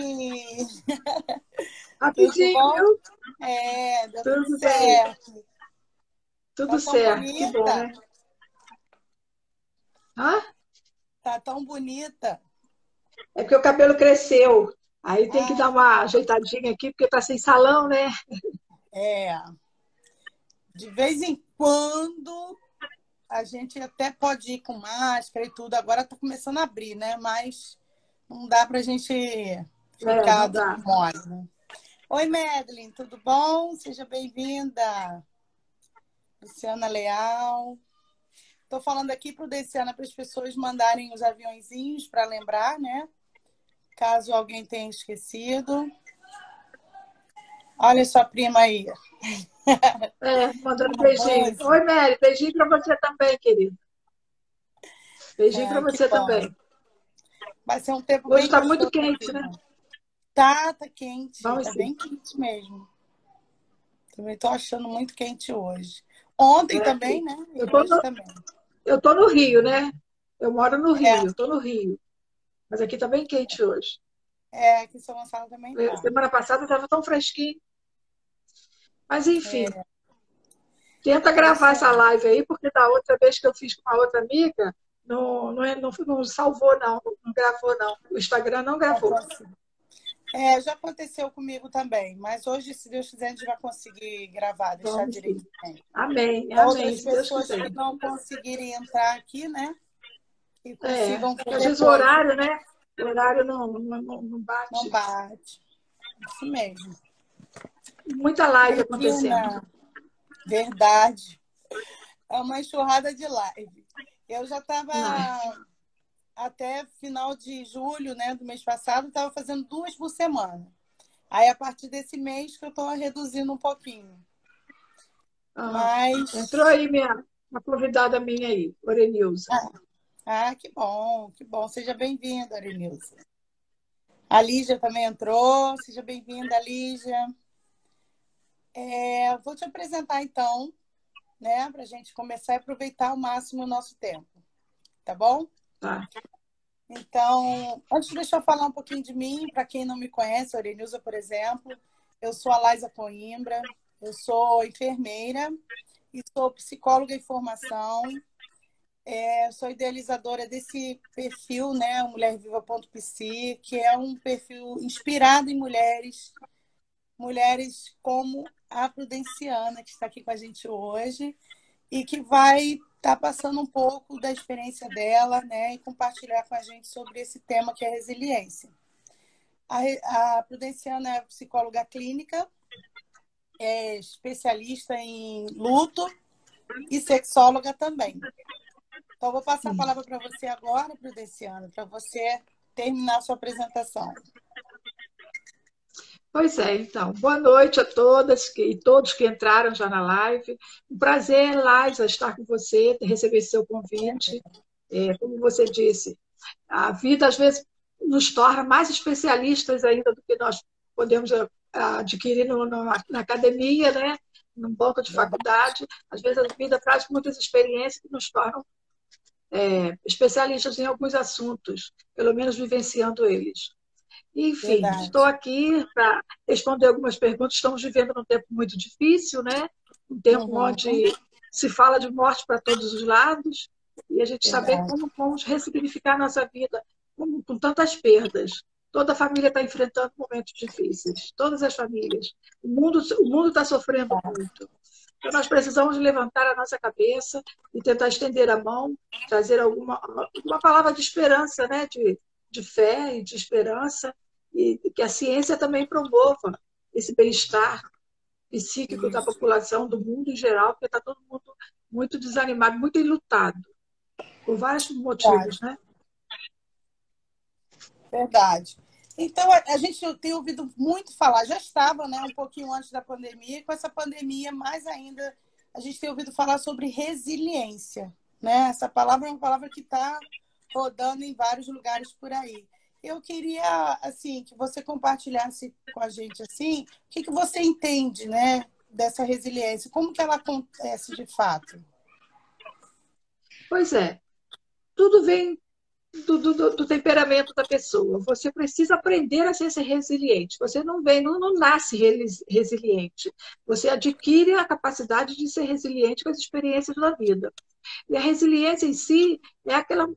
Tudo Rapidinho, bom? viu? Deu tudo Tudo bem. certo. Tudo Tá tão certo. Que bom, bonita? né? Hã? Tá tão bonita. É porque o cabelo cresceu. Aí tem que Ah, dar que uma bom. ajeitadinha aqui, porque tá sem salão, né? É, de vez em quando a gente até pode ir com máscara e tudo. Agora tá começando a abrir, né? Mas não dá pra gente É, ficar não de dá. mole, né? Oi, Madeline, tudo bom? Seja bem-vinda. Luciana Leal. Estou falando aqui para o Deciana para as pessoas mandarem os aviõezinhos para lembrar, né? Caso alguém tenha esquecido. Olha sua prima aí. É, mandando A beijinho. Rose. Oi, Mary. Beijinho pra você também, querido. Beijinho pra Que você bom. também. Vai ser um tempo Hoje bem tá muito gostoso quente, aqui, né? né? Tá quente. Vamos Tá sim. bem quente mesmo. Também estou achando muito quente hoje. Ontem É, também, né? eu E tô hoje no, também. eu tô no Rio, né? Eu moro no Rio, É, eu tô no Rio. Mas aqui tá bem quente hoje. aqui em São Gonçalo também tá. Semana passada estava tão fresquinho. Mas, enfim, É, tenta tá gravar essa gostoso. live aí, porque da outra vez que eu fiz com uma outra amiga, não salvou, não gravou, não. O Instagram não gravou. Já aconteceu comigo também, mas hoje, se Deus quiser, a gente vai conseguir gravar, deixar Vamos direito sim. também. Amém, Para amém, outras se Deus pessoas que quiser. não conseguirem entrar aqui, né? E É, consigam porque ver às vezes o depois. horário, né? O horário não Não bate. bate. Isso mesmo. Muita live acontecendo. Regina, verdade. É uma enxurrada de live. Eu já estava, Não. até final de julho, né, do mês passado, estava fazendo 2 por semana. Aí, a partir desse mês, que eu estou reduzindo um pouquinho. Ah, entrou Mas aí uma convidada minha aí, Orenilza. Que bom, que bom. Seja bem-vinda, Arenilza. A Lígia também entrou. Seja bem-vinda, Lígia. Vou te apresentar, então, né, para a gente começar a aproveitar ao máximo o nosso tempo, tá bom? Tá. Então, antes deixa eu falar um pouquinho de mim, para quem não me conhece, a Arenilza, por exemplo, eu sou a Laisa Coimbra, eu sou enfermeira e sou psicóloga em formação. Sou idealizadora desse perfil, né, mulherviva.psi, que é um perfil inspirado em mulheres como a Prudenciana, que está aqui com a gente hoje, e que vai estar passando um pouco da experiência dela, né, e compartilhar com a gente sobre esse tema que é resiliência. A Prudenciana é psicóloga clínica, é especialista em luto e sexóloga também. Então, vou passar a palavra para você agora, Prudenciana, para você terminar a sua apresentação. Pois é, então. Boa noite a todas e todos que entraram já na live. Um prazer, Laisa, estar com você, receber seu convite. Como você disse, a vida às vezes nos torna mais especialistas ainda do que nós podemos adquirir na academia, né? Num banco de faculdade. Às vezes a vida traz muitas experiências que nos tornam especialistas em alguns assuntos, pelo menos vivenciando eles. Enfim, estou Verdade. aqui para responder algumas perguntas. Estamos vivendo num tempo muito difícil, né? Um tempo Uhum, onde se fala de morte para todos os lados, e a gente saber verdade. como vamos ressignificar a nossa vida com tantas perdas. Toda a família está enfrentando momentos difíceis, todas as famílias. O mundo está sofrendo muito. Então, nós precisamos levantar a nossa cabeça e tentar estender a mão, trazer alguma palavra de esperança, né? De fé e de esperança, e que a ciência também promova esse bem-estar psíquico da Isso, população, do mundo em geral, porque está todo mundo muito desanimado, muito enlutado, por vários motivos, verdade. né? Verdade. Então, a gente tem ouvido muito falar, já estava, né, um pouquinho antes da pandemia, e com essa pandemia, mais ainda, a gente tem ouvido falar sobre resiliência, né? Essa palavra é uma palavra que está rodando em vários lugares por aí. Eu queria, assim, que você compartilhasse com a gente, assim, o que você entende, né, dessa resiliência, como que ela acontece de fato? Pois é, tudo vem. do temperamento da pessoa. Você precisa aprender a ser resiliente. Você não nasce resiliente. Você adquire a capacidade de ser resiliente com as experiências da vida. E a resiliência em si é aquela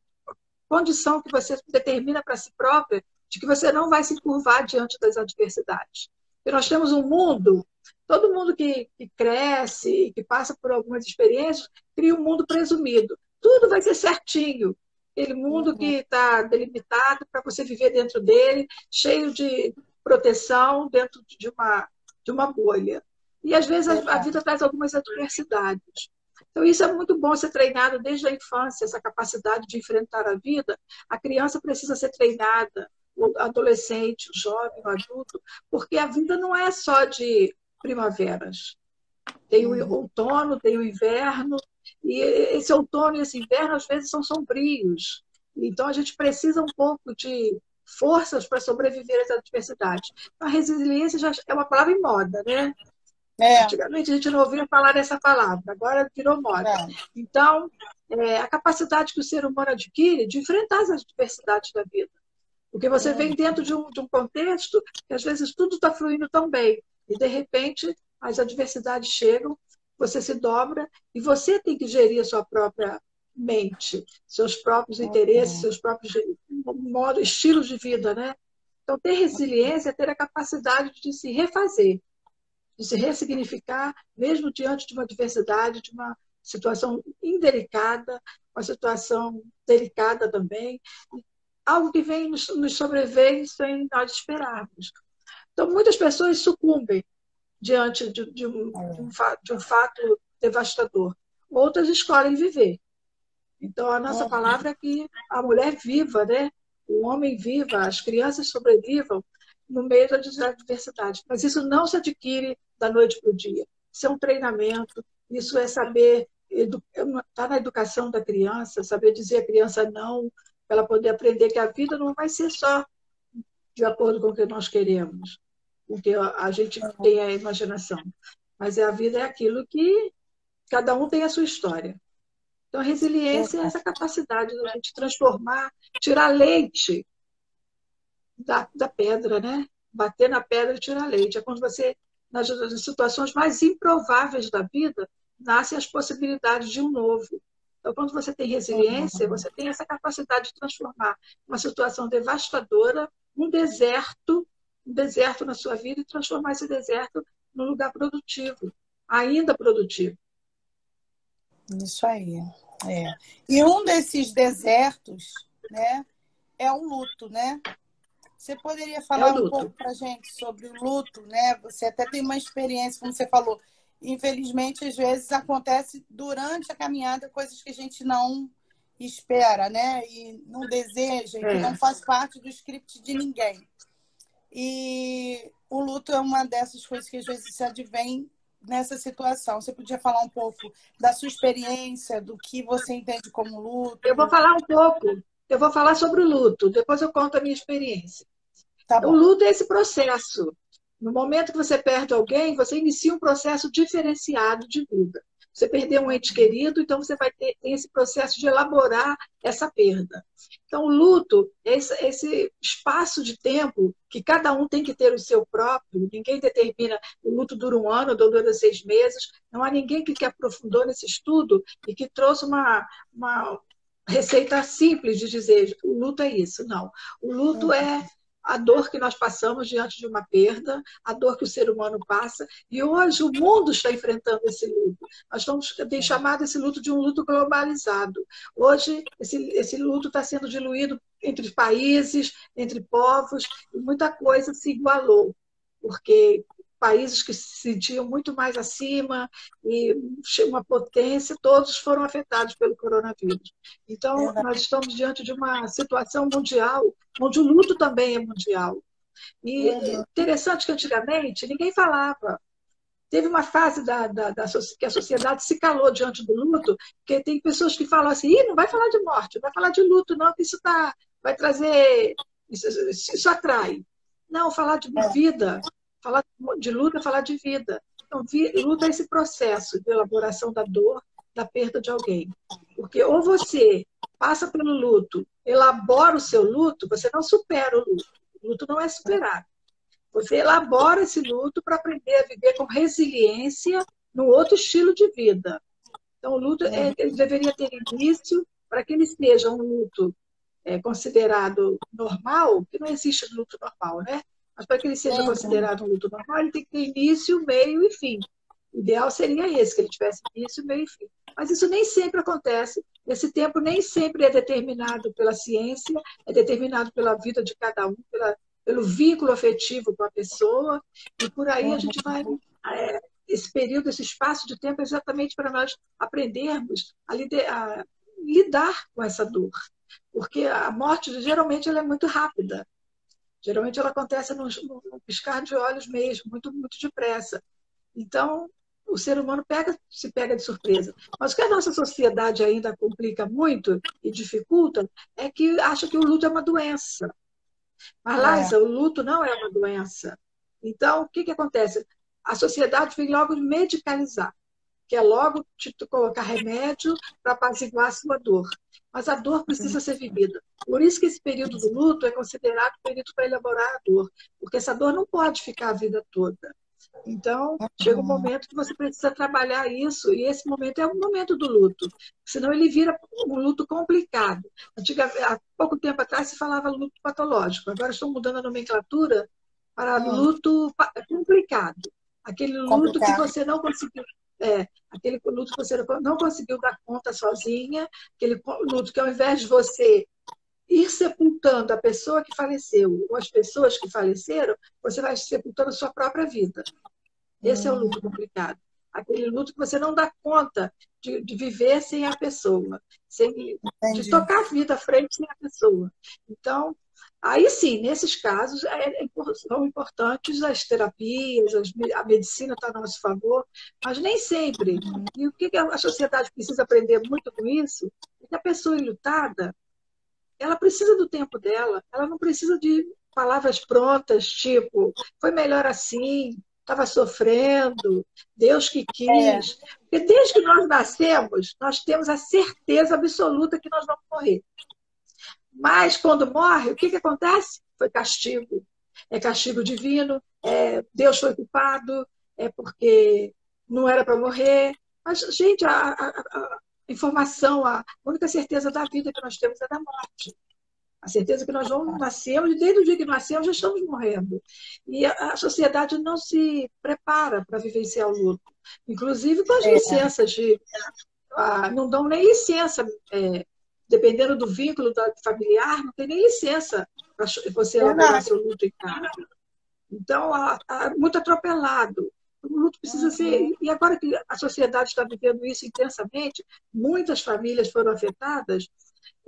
condição que você determina para si própria de que você não vai se curvar diante das adversidades. Porque nós temos um mundo, todo mundo que cresce, que passa por algumas experiências, cria um mundo presumido. Tudo vai ser certinho. Aquele mundo que está delimitado para você viver dentro dele, cheio de proteção, dentro de uma bolha. E, às vezes, a vida traz algumas adversidades. Então, isso é muito bom ser treinado desde a infância, essa capacidade de enfrentar a vida. A criança precisa ser treinada, o adolescente, o jovem, o adulto, porque a vida não é só de primaveras. Tem o outono, tem o inverno, e esse outono e esse inverno, às vezes, são sombrios. Então, a gente precisa um pouco de forças para sobreviver às adversidades. A resiliência já é uma palavra em moda, né? Antigamente a gente não ouvia falar dessa palavra, agora virou moda. Então, a capacidade que o ser humano adquire de enfrentar as adversidades da vida. Porque você vem dentro de um contexto que às vezes tudo está fluindo tão bem. E, de repente, as adversidades chegam, você se dobra e você tem que gerir a sua própria mente, seus próprios interesses, seus próprios estilos de vida, né? Então, ter resiliência é ter a capacidade de se refazer, de se ressignificar, mesmo diante de uma adversidade, de uma situação indelicada, uma situação delicada também, algo que vem nos sobreveio sem nós esperarmos. Então, muitas pessoas sucumbem diante de um fato devastador. Outras escolhem viver. Então, a nossa palavra é que a mulher viva, né? O homem viva, as crianças sobrevivam no meio da adversidade. Mas isso não se adquire da noite para o dia. Isso é um treinamento, isso é saber, está na educação da criança, saber dizer à criança não, para ela poder aprender que a vida não vai ser só de acordo com o que nós queremos, o que a gente tem a imaginação. Mas a vida é aquilo que cada um tem a sua história. Então, a resiliência é essa capacidade da gente transformar, tirar leite da pedra, né? Bater na pedra e tirar leite. É quando você, nas situações mais improváveis da vida, nascem as possibilidades de um novo. Então, quando você tem resiliência, você tem essa capacidade de transformar uma situação devastadora, um deserto na sua vida, e transformar esse deserto num lugar produtivo, ainda produtivo. Isso aí. E um desses desertos, né, é o luto, né? Você poderia falar um pouco para a gente sobre o luto, né? Você até tem uma experiência, como você falou. Infelizmente, às vezes acontece durante a caminhada coisas que a gente não espera, né? E não deseja, e que não faz parte do script de ninguém. E o luto é uma dessas coisas que às vezes se advém nessa situação. Você podia falar um pouco da sua experiência, do que você entende como luto? Eu vou falar um pouco. Eu vou falar sobre o luto, depois eu conto a minha experiência. Tá bom. O luto é esse processo. No momento que você perde alguém, você inicia um processo diferenciado de vida. Você perdeu um ente querido, então você vai ter esse processo de elaborar essa perda. Então, o luto é esse espaço de tempo que cada um tem que ter o seu próprio. Ninguém determina, o luto dura 1 ano, ou dura 6 meses. Não há ninguém que aprofundou nesse estudo e que trouxe uma receita simples de dizer o luto é isso. Não. O luto é a dor que nós passamos diante de uma perda, a dor que o ser humano passa, e hoje o mundo está enfrentando esse luto. Nós temos chamado esse luto de um luto globalizado. Hoje, esse luto está sendo diluído entre países, entre povos, e muita coisa se igualou, porque países que se sentiam muito mais acima e uma potência, todos foram afetados pelo coronavírus. Então, nós estamos diante de uma situação mundial, onde o luto também é mundial. E interessante que antigamente ninguém falava. Teve uma fase que a sociedade se calou diante do luto, porque tem pessoas que falam assim, não vai falar de morte, não vai falar de luto, não, que isso vai trazer... Isso atrai. Não, falar de vida... Falar de luto é falar de vida. Então, luto é esse processo de elaboração da dor, da perda de alguém. Porque ou você passa pelo luto elabora o seu luto, você não supera o luto. O luto não é superado. Você elabora esse luto para aprender a viver com resiliência no outro estilo de vida. Então, o luto ele deveria ter início para que ele seja um luto considerado normal, que não existe luto normal, né? Mas para que ele seja considerado um luto normal, ele tem que ter início, meio e fim. O ideal seria esse, que ele tivesse início, meio e fim. Mas isso nem sempre acontece. Esse tempo nem sempre é determinado pela ciência, é determinado pela vida de cada um, pelo vínculo afetivo com a pessoa, e por aí a gente vai... esse período, esse espaço de tempo é exatamente para nós aprendermos a lidar com essa dor. Porque a morte, geralmente, ela é muito rápida. Geralmente, ela acontece num piscar de olhos mesmo, muito, muito depressa. Então, o ser humano se pega de surpresa. Mas o que a nossa sociedade ainda complica muito e dificulta é que acha que o luto é uma doença. Mas, Laísa, o luto não é uma doença. Então, o que acontece? A sociedade vem logo medicalizar, que é logo te colocar remédio para apaziguar a sua dor. Mas a dor precisa ser vivida. Por isso que esse período do luto é considerado um período para elaborar a dor, porque essa dor não pode ficar a vida toda. Então, chega um momento que você precisa trabalhar isso, e esse momento é o momento do luto, senão ele vira um luto complicado. Há pouco tempo atrás se falava luto patológico, agora estão mudando a nomenclatura para luto complicado. Aquele luto que você não conseguiu... aquele luto que você não conseguiu dar conta sozinha, aquele luto que ao invés de você ir sepultando a pessoa que faleceu ou as pessoas que faleceram, você vai sepultando a sua própria vida. Esse é o luto complicado. Aquele luto que você não dá conta de viver sem a pessoa, de tocar a vida à frente sem a pessoa. Então, aí sim, nesses casos, são importantes as terapias, a medicina está a nosso favor, mas nem sempre. E o que a sociedade precisa aprender muito com isso é que a pessoa enlutada, ela precisa do tempo dela, ela não precisa de palavras prontas, tipo, foi melhor assim, estava sofrendo, Deus que quis. Porque desde que nós nascemos, nós temos a certeza absoluta que nós vamos morrer. Mas quando morre, o que acontece? Foi castigo. É castigo divino, Deus foi culpado, é porque não era para morrer. Mas, gente, a informação, a única certeza da vida que nós temos é da morte. A certeza que nós vamos nascemos, e desde o dia que nascemos já estamos morrendo. E a sociedade não se prepara para vivenciar o luto. Inclusive com as licenças não dão nem licença, dependendo do vínculo familiar, não tem nem licença para você elaborar seu luto em casa. Então, muito atropelado. O luto precisa ser... E agora que a sociedade está vivendo isso intensamente, muitas famílias foram afetadas,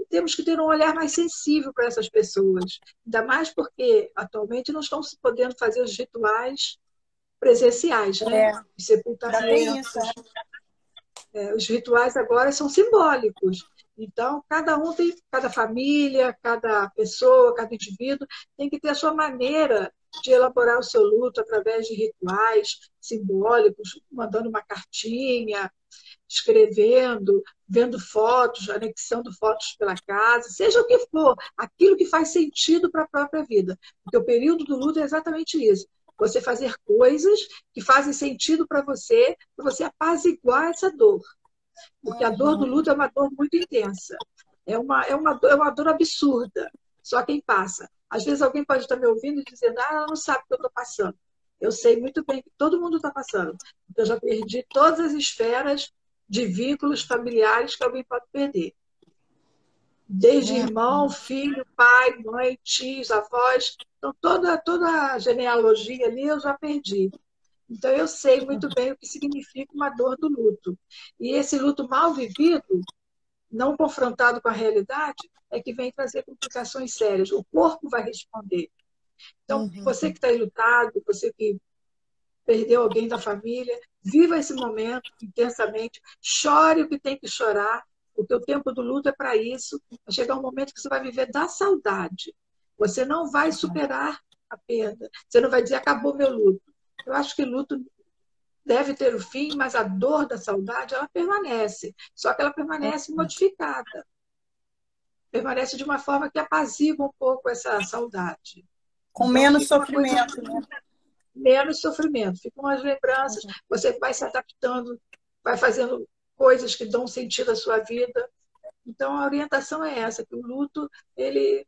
temos que ter um olhar mais sensível para essas pessoas. Ainda mais porque, atualmente, não estão se podendo fazer os rituais presenciais, né? Os sepultamentos. Os rituais agora são simbólicos. Então, cada família, cada pessoa, cada indivíduo tem que ter a sua maneira de elaborar o seu luto através de rituais simbólicos, mandando uma cartinha, escrevendo, vendo fotos, anexando fotos pela casa, seja o que for, aquilo que faz sentido para a própria vida. Porque o período do luto é exatamente isso. Você fazer coisas que fazem sentido para você apaziguar essa dor. Porque a dor do luto é uma dor muito intensa. É uma dor absurda. Só quem passa. Às vezes alguém pode estar me ouvindo e dizendo, ela não sabe o que eu estou passando. Eu sei muito bem que todo mundo está passando. Eu já perdi todas as esferas de vínculos familiares que alguém pode perder. Desde irmão, filho, pai, mãe, tios, avós. Então, toda a genealogia ali eu já perdi. Então, eu sei muito bem o que significa uma dor do luto. E esse luto mal vivido, não confrontado com a realidade, é que vem trazer complicações sérias. O corpo vai responder. Então, você que está enlutado, você que perdeu alguém da família, viva esse momento intensamente, chore o que tem que chorar, porque o tempo do luto é para isso. Vai chegar um momento que você vai viver da saudade. Você não vai superar a perda. Você não vai dizer, acabou meu luto. Eu acho que luto deve ter o fim, mas a dor da saudade, ela permanece. Só que ela permanece modificada. permanece de uma forma que apazigua um pouco essa saudade. Com Então, menos fica uma coisa sofrimento, né? menos sofrimento, ficam as lembranças, você vai se adaptando, vai fazendo coisas que dão sentido à sua vida. Então, a orientação é essa, que o luto, ele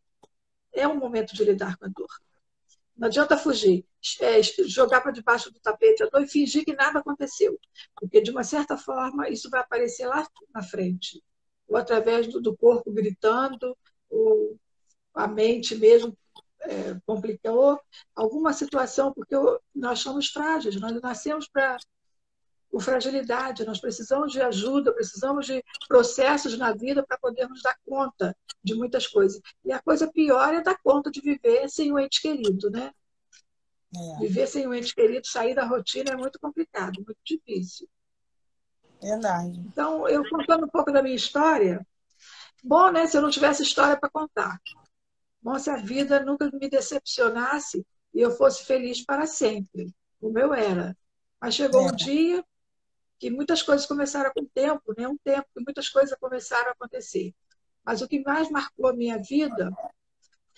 é um momento de lidar com a dor. Não adianta fugir, jogar para debaixo do tapete a dor e fingir que nada aconteceu. Porque, de uma certa forma, isso vai aparecer lá na frente. Ou através do corpo gritando, ou a mente mesmo complicou alguma situação, porque nós somos frágeis, nós nascemos com fragilidade, nós precisamos de ajuda, precisamos de processos na vida para podermos dar conta de muitas coisas. E a coisa pior é dar conta de viver sem um ente querido, né? Viver sem um ente querido, sair da rotina é muito complicado, muito difícil. Verdade. Então, eu contando um pouco da minha história, bom, né, se eu não tivesse história para contar. Bom, se a vida nunca me decepcionasse e eu fosse feliz para sempre, como eu era. Mas chegou um dia que muitas coisas começaram com o tempo, né? Um tempo que muitas coisas começaram a acontecer. Mas o que mais marcou a minha vida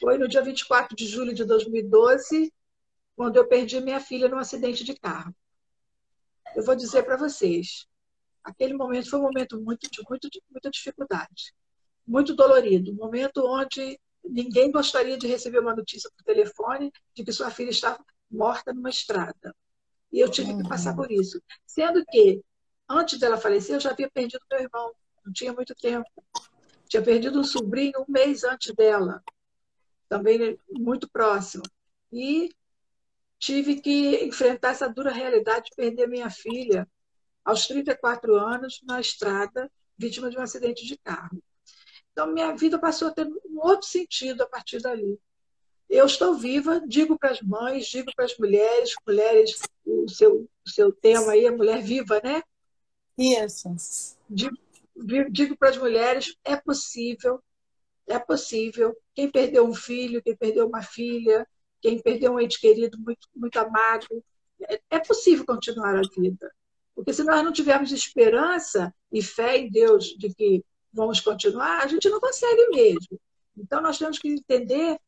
foi no dia 24 de julho de 2012, quando eu perdi minha filha num acidente de carro. Eu vou dizer para vocês, aquele momento foi um momento de muita dificuldade, muito dolorido, um momento onde ninguém gostaria de receber uma notícia por telefone de que sua filha estava morta numa estrada. E eu tive que passar por isso. Sendo que, antes dela falecer, eu já havia perdido meu irmão, não tinha muito tempo. Tinha perdido um sobrinho um mês antes dela, também muito próximo. E tive que enfrentar essa dura realidade de perder minha filha aos 34 anos, na estrada, vítima de um acidente de carro. Então, minha vida passou a ter um outro sentido a partir dali. Eu estou viva, digo para as mães, digo para as mulheres, o seu tema aí é mulher viva, né? Isso. Digo para as mulheres, é possível, é possível. Quem perdeu um filho, quem perdeu uma filha, quem perdeu um ente querido muito, muito amado, é possível continuar a vida. Porque se nós não tivermos esperança e fé em Deus de que vamos continuar, a gente não consegue mesmo. Então, nós temos que entender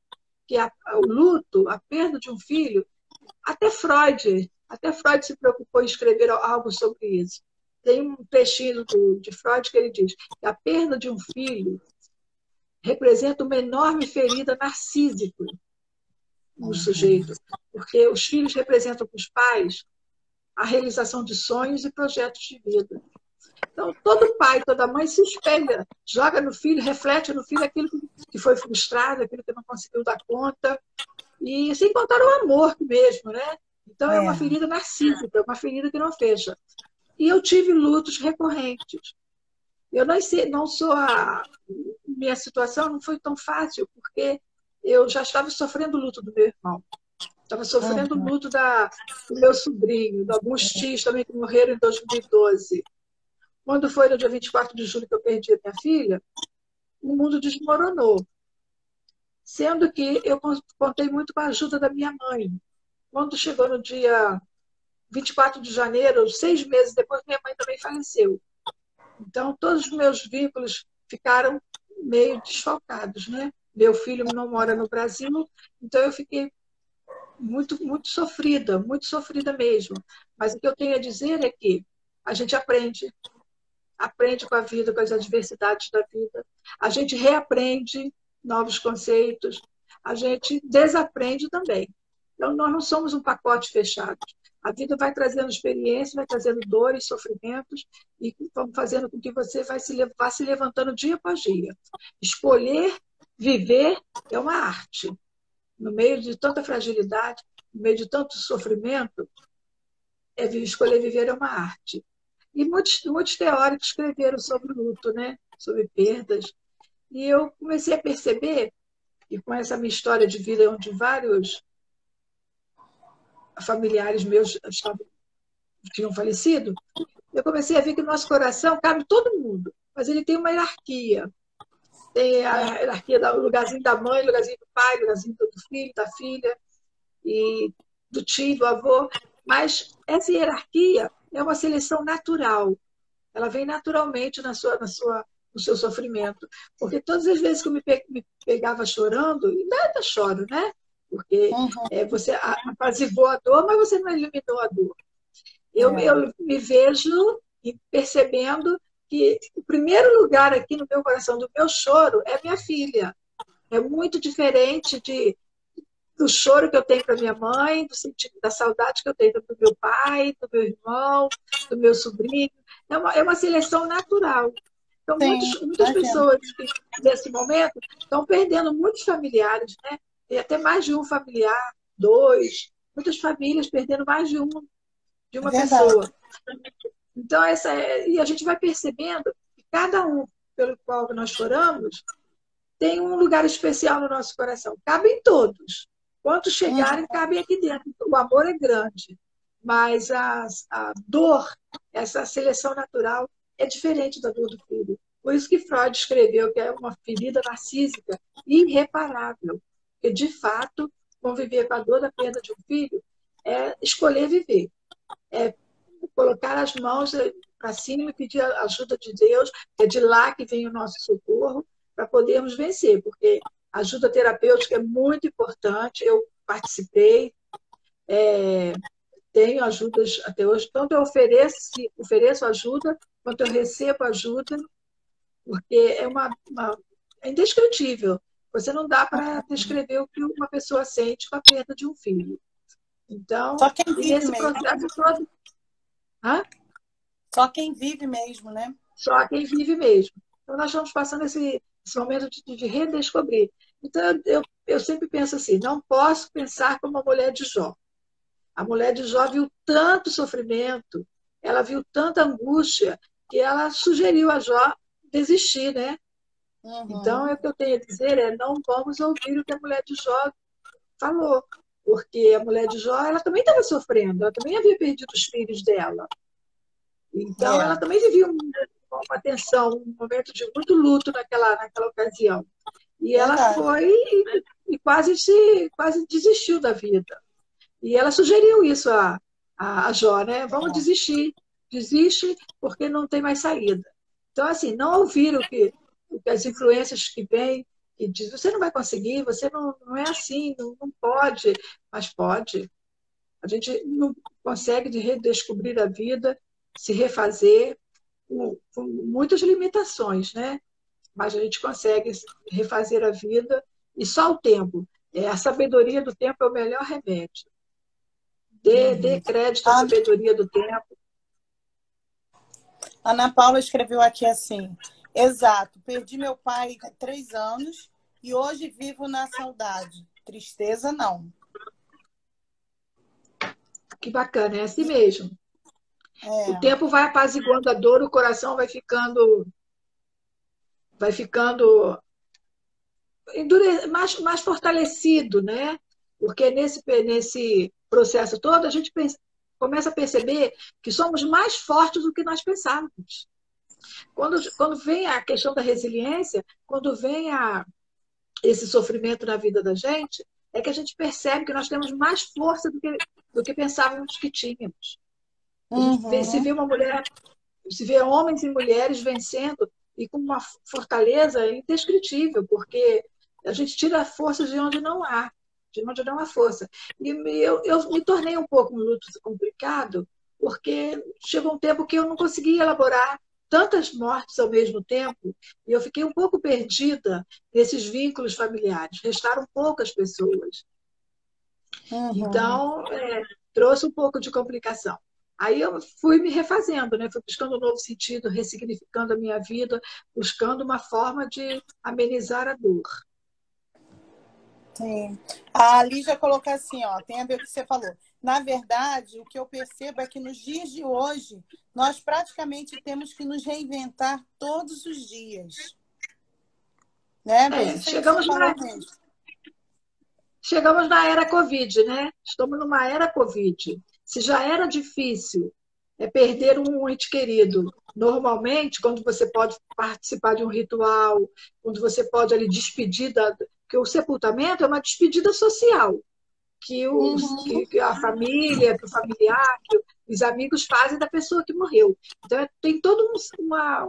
que o luto, a perda de um filho, até Freud se preocupou em escrever algo sobre isso. Tem um trechinho de Freud que ele diz que a perda de um filho representa uma enorme ferida narcísica no sujeito, porque os filhos representam para os pais a realização de sonhos e projetos de vida. Então, todo pai, toda mãe se espelha, joga no filho, reflete no filho aquilo que foi frustrado, aquilo que não conseguiu dar conta, e sem contar o amor mesmo, né? Então, é uma ferida narcísica, uma ferida que não fecha. E eu tive lutos recorrentes. Eu não sou minha situação não foi tão fácil, porque eu já estava sofrendo o luto do meu irmão. Estava sofrendo o luto do meu sobrinho, de alguns tios também que morreram em 2012. Quando foi no dia 24 de julho que eu perdi a minha filha, o mundo desmoronou. Sendo que eu contei muito com a ajuda da minha mãe. Quando chegou no dia 24 de janeiro, 6 meses depois, minha mãe também faleceu. Então, todos os meus vínculos ficaram meio desfalcados, né? Meu filho não mora no Brasil, então eu fiquei muito sofrida mesmo. Mas o que eu tenho a dizer é que a gente aprende com a vida, com as adversidades da vida, a gente reaprende novos conceitos, a gente desaprende também. Então, nós não somos um pacote fechado. A vida vai trazendo experiência, vai trazendo dores, sofrimentos, e vamos fazendo com que você vá se levantando dia após dia. Escolher viver é uma arte. No meio de tanta fragilidade, no meio de tanto sofrimento, escolher viver é uma arte. E muitos teóricos escreveram sobre luto, né? Sobre perdas. E eu comecei a perceber, e com essa minha história de vida, onde vários familiares meus tinham falecido, eu comecei a ver que no nosso coração cabe todo mundo, mas ele tem uma hierarquia. Tem a hierarquia do lugarzinho da mãe, lugarzinho do pai, lugarzinho do filho, da filha, e do tio, do avô. Mas essa hierarquia é uma seleção natural. Ela vem naturalmente o seu sofrimento. Porque todas as vezes que eu me pegava chorando, e ainda choro, né? Porque você apaziguou a dor, mas você não eliminou a dor. Eu me vejo percebendo que o primeiro lugar aqui no meu coração do meu choro é minha filha. É muito diferente do choro que eu tenho para minha mãe, da saudade que eu tenho do meu pai, do meu irmão, do meu sobrinho. É uma seleção natural. Então, muitas pessoas que, nesse momento, estão perdendo muitos familiares, né? Tem até mais de um familiar, dois. Muitas famílias perdendo mais de uma pessoa. Então, e a gente vai percebendo que cada um pelo qual nós choramos tem um lugar especial no nosso coração. Cabem todos. Quantos chegarem, cabem aqui dentro. O amor é grande, mas a dor, essa seleção natural, é diferente da dor do filho. Por isso que Freud escreveu que é uma ferida narcísica irreparável. Porque, de fato, conviver com a dor da perda de um filho é escolher viver. É colocar as mãos para cima e pedir a ajuda de Deus, é de lá que vem o nosso socorro, para podermos vencer, porque a ajuda terapêutica é muito importante. Eu participei, tenho ajudas até hoje, tanto eu ofereço ajuda, quanto eu recebo ajuda, porque é indescritível. Você não dá para descrever o que uma pessoa sente com a perda de um filho. Então, só quem vive nesse mesmo. processo todo. Só quem vive mesmo, né? Só quem vive mesmo. Então, nós estamos passando esse momento de redescobrir. Então, eu sempre penso assim, não posso pensar como a mulher de Jó. A mulher de Jó viu tanto sofrimento, ela viu tanta angústia, que ela sugeriu a Jó desistir, né? Então, o que eu tenho a dizer não vamos ouvir o que a mulher de Jó falou. Porque a mulher de Jó, ela também estava sofrendo, ela também havia perdido os filhos dela. Então, ela também vivia uma tensão, um momento de muito luto naquela ocasião. E ela foi e quase desistiu da vida. E ela sugeriu isso a Jó, né? Vamos desistir. Desiste porque não tem mais saída. Então, assim, não ouvir as influências que vêm, que diz, você não vai conseguir, você não é assim, não pode. Mas pode. A gente não consegue redescobrir a vida, se refazer, com muitas limitações, né? Mas a gente consegue refazer a vida, e só o tempo. A sabedoria do tempo é o melhor remédio. Dê crédito à sabedoria do tempo. Ana Paula escreveu aqui assim: exato, perdi meu pai há 3 anos e hoje vivo na saudade. Tristeza, não. Que bacana, é assim mesmo. O tempo vai apaziguando a dor, o coração vai ficando mais fortalecido, né? Porque nesse processo todo a gente começa a perceber que somos mais fortes do que nós pensávamos. Quando vem a questão da resiliência, quando vem esse sofrimento na vida da gente, é que a gente percebe que nós temos mais força do que pensávamos que tínhamos. Se vê homens e mulheres vencendo e com uma fortaleza indescritível, porque a gente tira a força de onde não há força. E eu me tornei um pouco um luto complicado, porque chegou um tempo que eu não conseguia elaborar tantas mortes ao mesmo tempo, e eu fiquei um pouco perdida nesses vínculos familiares. Restaram poucas pessoas. Então, trouxe um pouco de complicação. Aí eu fui me refazendo, né? Fui buscando um novo sentido, ressignificando a minha vida, buscando uma forma de amenizar a dor. Sim. A Lígia colocou assim, tem a ver com o que você falou. Na verdade, o que eu percebo é que nos dias de hoje, nós praticamente temos que nos reinventar todos os dias. Né? Chegamos na era Covid, né? Estamos numa era Covid. Se já era difícil perder um ente querido, normalmente, quando você pode participar de um ritual, quando você pode ali despedir, porque o sepultamento é uma despedida social, que a família, que o familiar, Os amigos fazem da pessoa que morreu. Então, tem todo um Uma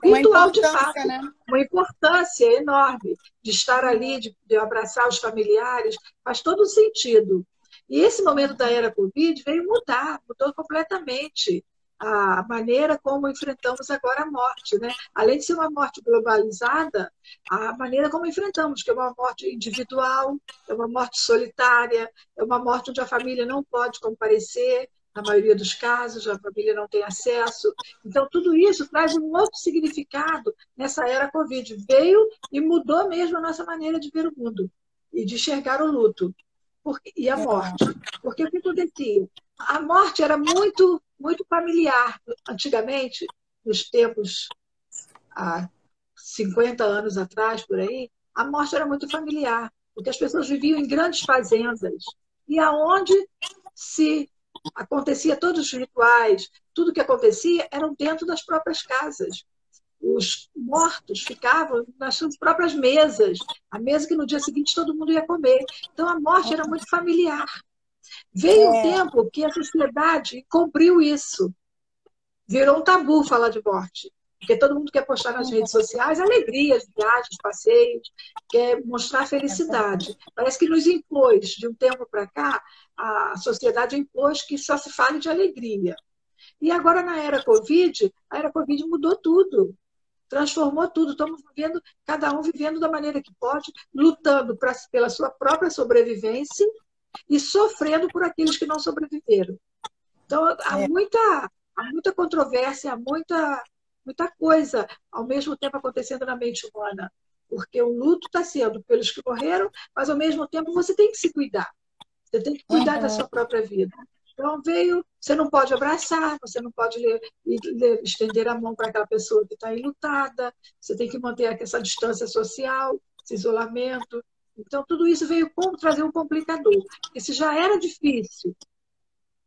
ritual de importância, fato, né? uma importância enorme de estar ali, de abraçar os familiares, faz todo sentido. E esse momento da era Covid veio mudou completamente a maneira como enfrentamos agora a morte, né? Além de ser uma morte globalizada, a maneira como enfrentamos, que é uma morte individual, é uma morte solitária, é uma morte onde a família não pode comparecer, na maioria dos casos, a família não tem acesso. Então, tudo isso traz um outro significado nessa era Covid. Veio e mudou mesmo a nossa maneira de ver o mundo e de enxergar o luto e a morte. Porque o que acontecia? A morte era muito, muito familiar. Antigamente, nos tempos, há 50 anos atrás, por aí, a morte era muito familiar, porque as pessoas viviam em grandes fazendas. E aonde se acontecia todos os rituais, tudo que acontecia eram dentro das próprias casas. Os mortos ficavam nas suas próprias mesas, a mesa que no dia seguinte todo mundo ia comer. Então a morte era muito familiar. Veio um tempo que a sociedade cobriu isso. Virou um tabu falar de morte. Porque todo mundo quer postar nas redes sociais alegrias, viagens, passeios, quer mostrar felicidade. Parece que nos impôs, de um tempo para cá, a sociedade impôs que só se fale de alegria. E agora, na era Covid, a era Covid mudou tudo. Transformou tudo. Estamos vivendo, cada um vivendo da maneira que pode, lutando pela sua própria sobrevivência e sofrendo por aqueles que não sobreviveram. Então, há muita controvérsia, há muita coisa ao mesmo tempo acontecendo na mente humana. Porque o luto está sendo pelos que morreram, mas ao mesmo tempo você tem que se cuidar. Você tem que cuidar da sua própria vida. Então você não pode abraçar, você não pode estender a mão para aquela pessoa que está enlutada, você tem que manter essa distância social, esse isolamento. Então, tudo isso veio trazer um complicador. Porque se já era difícil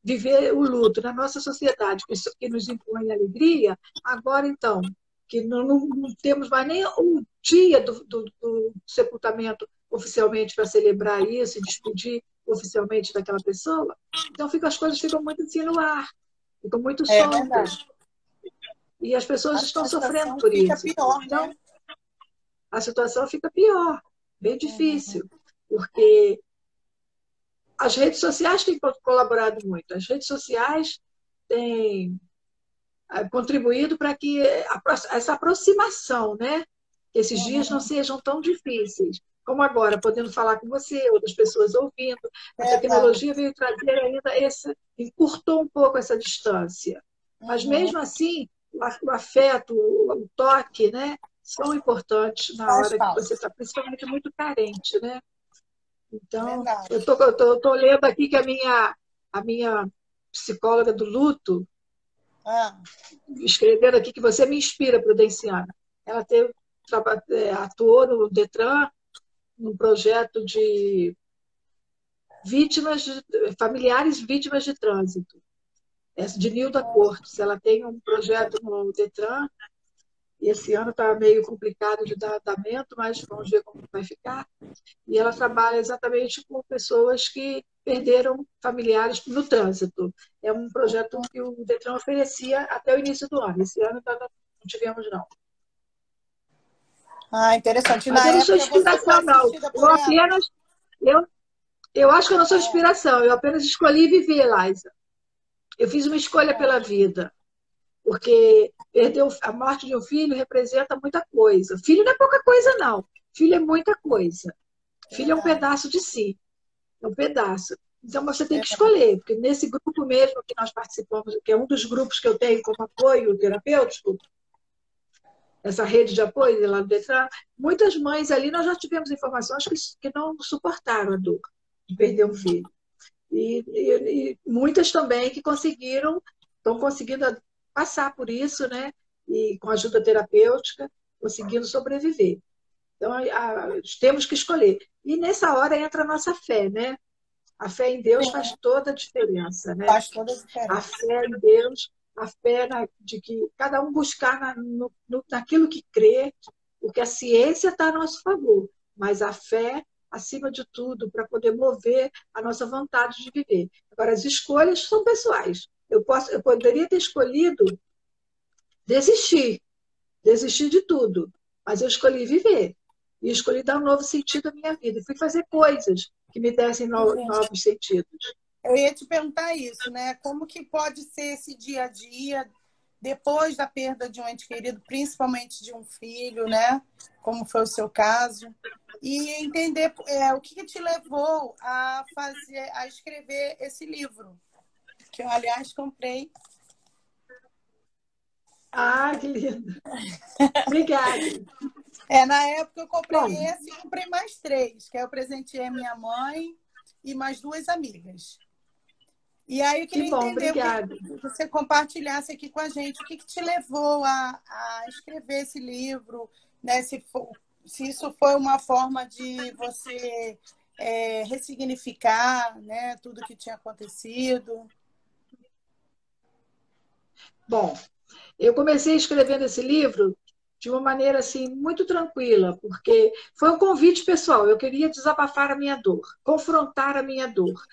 viver o luto na nossa sociedade, que nos impõe alegria, agora, então, que não temos mais nem um dia do sepultamento oficialmente para celebrar isso e despedir oficialmente daquela pessoa, então as coisas ficam muito assim no ar, ficam muito soltas. E as pessoas estão sofrendo por isso. Pior, então, né? a situação fica pior, bem difícil, porque as redes sociais têm colaborado muito. As redes sociais têm contribuído para que essa aproximação, né? Esses dias não sejam tão difíceis como agora, podendo falar com você, outras pessoas ouvindo. A tecnologia veio trazer ainda encurtou um pouco essa distância. Mas mesmo assim, o afeto, o toque, né? São importantes na hora que você está, principalmente, muito carente, né? Então, eu tô lendo aqui que a minha psicóloga do luto, escrevendo aqui que você me inspira, Prudenciana. Ela atuou no Detran, num projeto de familiares vítimas de trânsito, de Nilda Cortes. Ela tem um projeto no Detran, e esse ano está meio complicado de dar andamento, mas vamos ver como vai ficar. E ela trabalha exatamente com pessoas que perderam familiares no trânsito. É um projeto que o Detran oferecia até o início do ano. Esse ano não tivemos, não. Interessante. Mas eu não sou inspiração, não. Eu acho que eu não sou inspiração. Eu apenas escolhi viver, Laisa. Eu fiz uma escolha pela vida. Porque a morte de um filho representa muita coisa. Filho não é pouca coisa, não. Filho é muita coisa. Filho é um pedaço de si. É um pedaço. Então você tem que escolher, porque nesse grupo mesmo que nós participamos, que é um dos grupos que eu tenho como apoio terapêutico, essa rede de apoio lá do Detran, muitas mães ali nós já tivemos informações que não suportaram a dor de perder um filho. E muitas também que estão conseguindo passar por isso, né? E com ajuda terapêutica, conseguindo sobreviver. Então, temos que escolher. E nessa hora entra a nossa fé, né? A fé em Deus faz toda a diferença, né? Faz toda a diferença. A fé em Deus, a fé de que cada um buscar naquilo que crê, porque a ciência está a nosso favor, mas a fé acima de tudo, para poder mover a nossa vontade de viver. Agora, as escolhas são pessoais. Eu poderia ter escolhido desistir, desistir de tudo, mas eu escolhi viver. E escolhi dar um novo sentido à minha vida. E fui fazer coisas que me dessem novos sentidos. Eu ia te perguntar isso, né? Como que pode ser esse dia a dia depois da perda de um ente querido, principalmente de um filho, né? Como foi o seu caso. E entender o que te levou a escrever esse livro, que eu, aliás, comprei. Ah, que lindo! Obrigada! Na época eu comprei esse e comprei mais 3, que aí eu presenteei a minha mãe e mais 2 amigas. E aí eu queria entender, que você compartilhasse aqui com a gente o que te levou a escrever esse livro, né? Se isso foi uma forma de você ressignificar, né, tudo que tinha acontecido. Bom, eu comecei escrevendo esse livro de uma maneira assim muito tranquila, porque foi um convite pessoal. Eu queria desabafar a minha dor, confrontar a minha dor.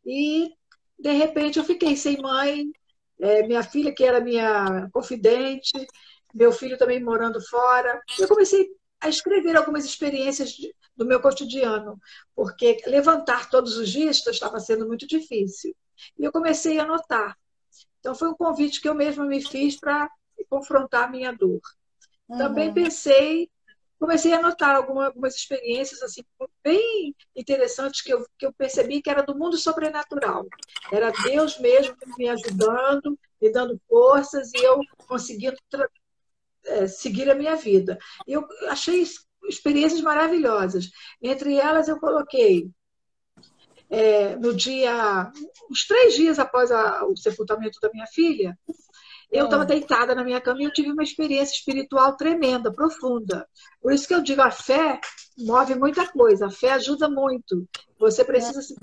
E de repente eu fiquei sem mãe, minha filha que era minha confidente, meu filho também morando fora. Eu comecei a escrever algumas experiências do meu cotidiano, porque levantar todos os dias estava sendo muito difícil. E eu comecei a anotar. Então foi um convite que eu mesma me fiz para confrontar a minha dor. Também comecei a anotar algumas experiências assim, bem interessantes que eu percebi que era do mundo sobrenatural. Era Deus mesmo me ajudando, me dando forças e eu conseguindo seguir a minha vida. Eu achei experiências maravilhosas. Entre elas eu coloquei no dia, uns 3 dias após o sepultamento da minha filha, eu estava deitada na minha cama e eu tive uma experiência espiritual tremenda, profunda. Por isso que eu digo, a fé move muita coisa, a fé ajuda muito. Você precisa se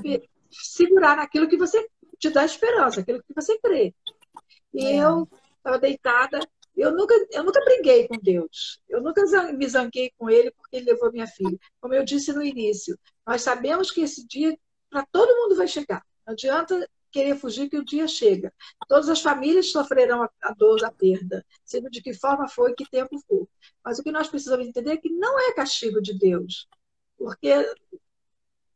segurar naquilo que você te dá esperança, aquilo que você crê. E eu estava deitada, eu nunca briguei com Deus, eu nunca me zanguei com Ele porque Ele levou minha filha. Como eu disse no início, nós sabemos que esse dia para todo mundo vai chegar. Não adianta querer fugir que o dia chega. Todas as famílias sofrerão a dor da perda, sendo de que forma foi, que tempo for. Mas o que nós precisamos entender é que não é castigo de Deus, porque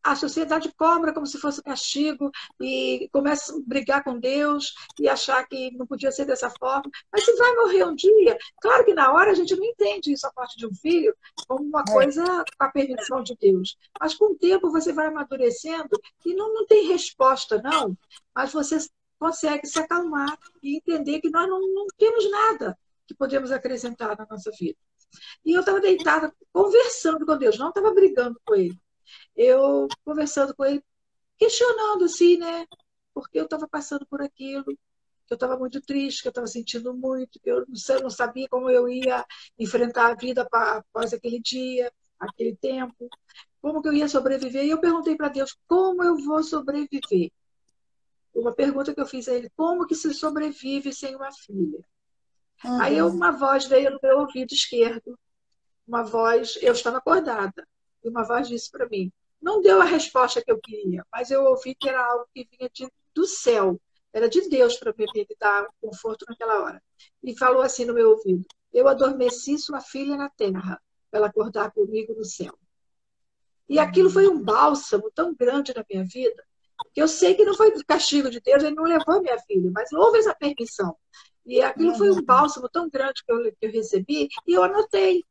a sociedade cobra como se fosse castigo e começa a brigar com Deus e achar que não podia ser dessa forma. Mas se vai morrer um dia, claro que na hora a gente não entende isso a parte de um filho como uma coisa com a permissão de Deus. Mas com o tempo você vai amadurecendo e não tem resposta, não. Mas você consegue se acalmar e entender que nós não temos nada que podemos acrescentar na nossa vida. E eu estava deitada conversando com Deus, não estava brigando com Ele. Eu conversando com ele, questionando assim, né? Porque eu estava passando por aquilo, que eu estava muito triste, que eu estava sentindo muito, que eu não sabia como eu ia enfrentar a vida após aquele dia, aquele tempo, como que eu ia sobreviver. E eu perguntei para Deus, como eu vou sobreviver? Uma pergunta que eu fiz a ele, como que se sobrevive sem uma filha? Aí uma voz veio no meu ouvido esquerdo, uma voz, eu estava acordada, e uma voz disse para mim, não deu a resposta que eu queria, mas eu ouvi que era algo que vinha do céu, era de Deus para me dar conforto naquela hora. E falou assim no meu ouvido, eu adormeci sua filha na terra, para ela acordar comigo no céu. E aquilo foi um bálsamo tão grande na minha vida, que eu sei que não foi do castigo de Deus, ele não levou minha filha, mas houve essa permissão. E aquilo foi um bálsamo tão grande que eu recebi, e eu anotei.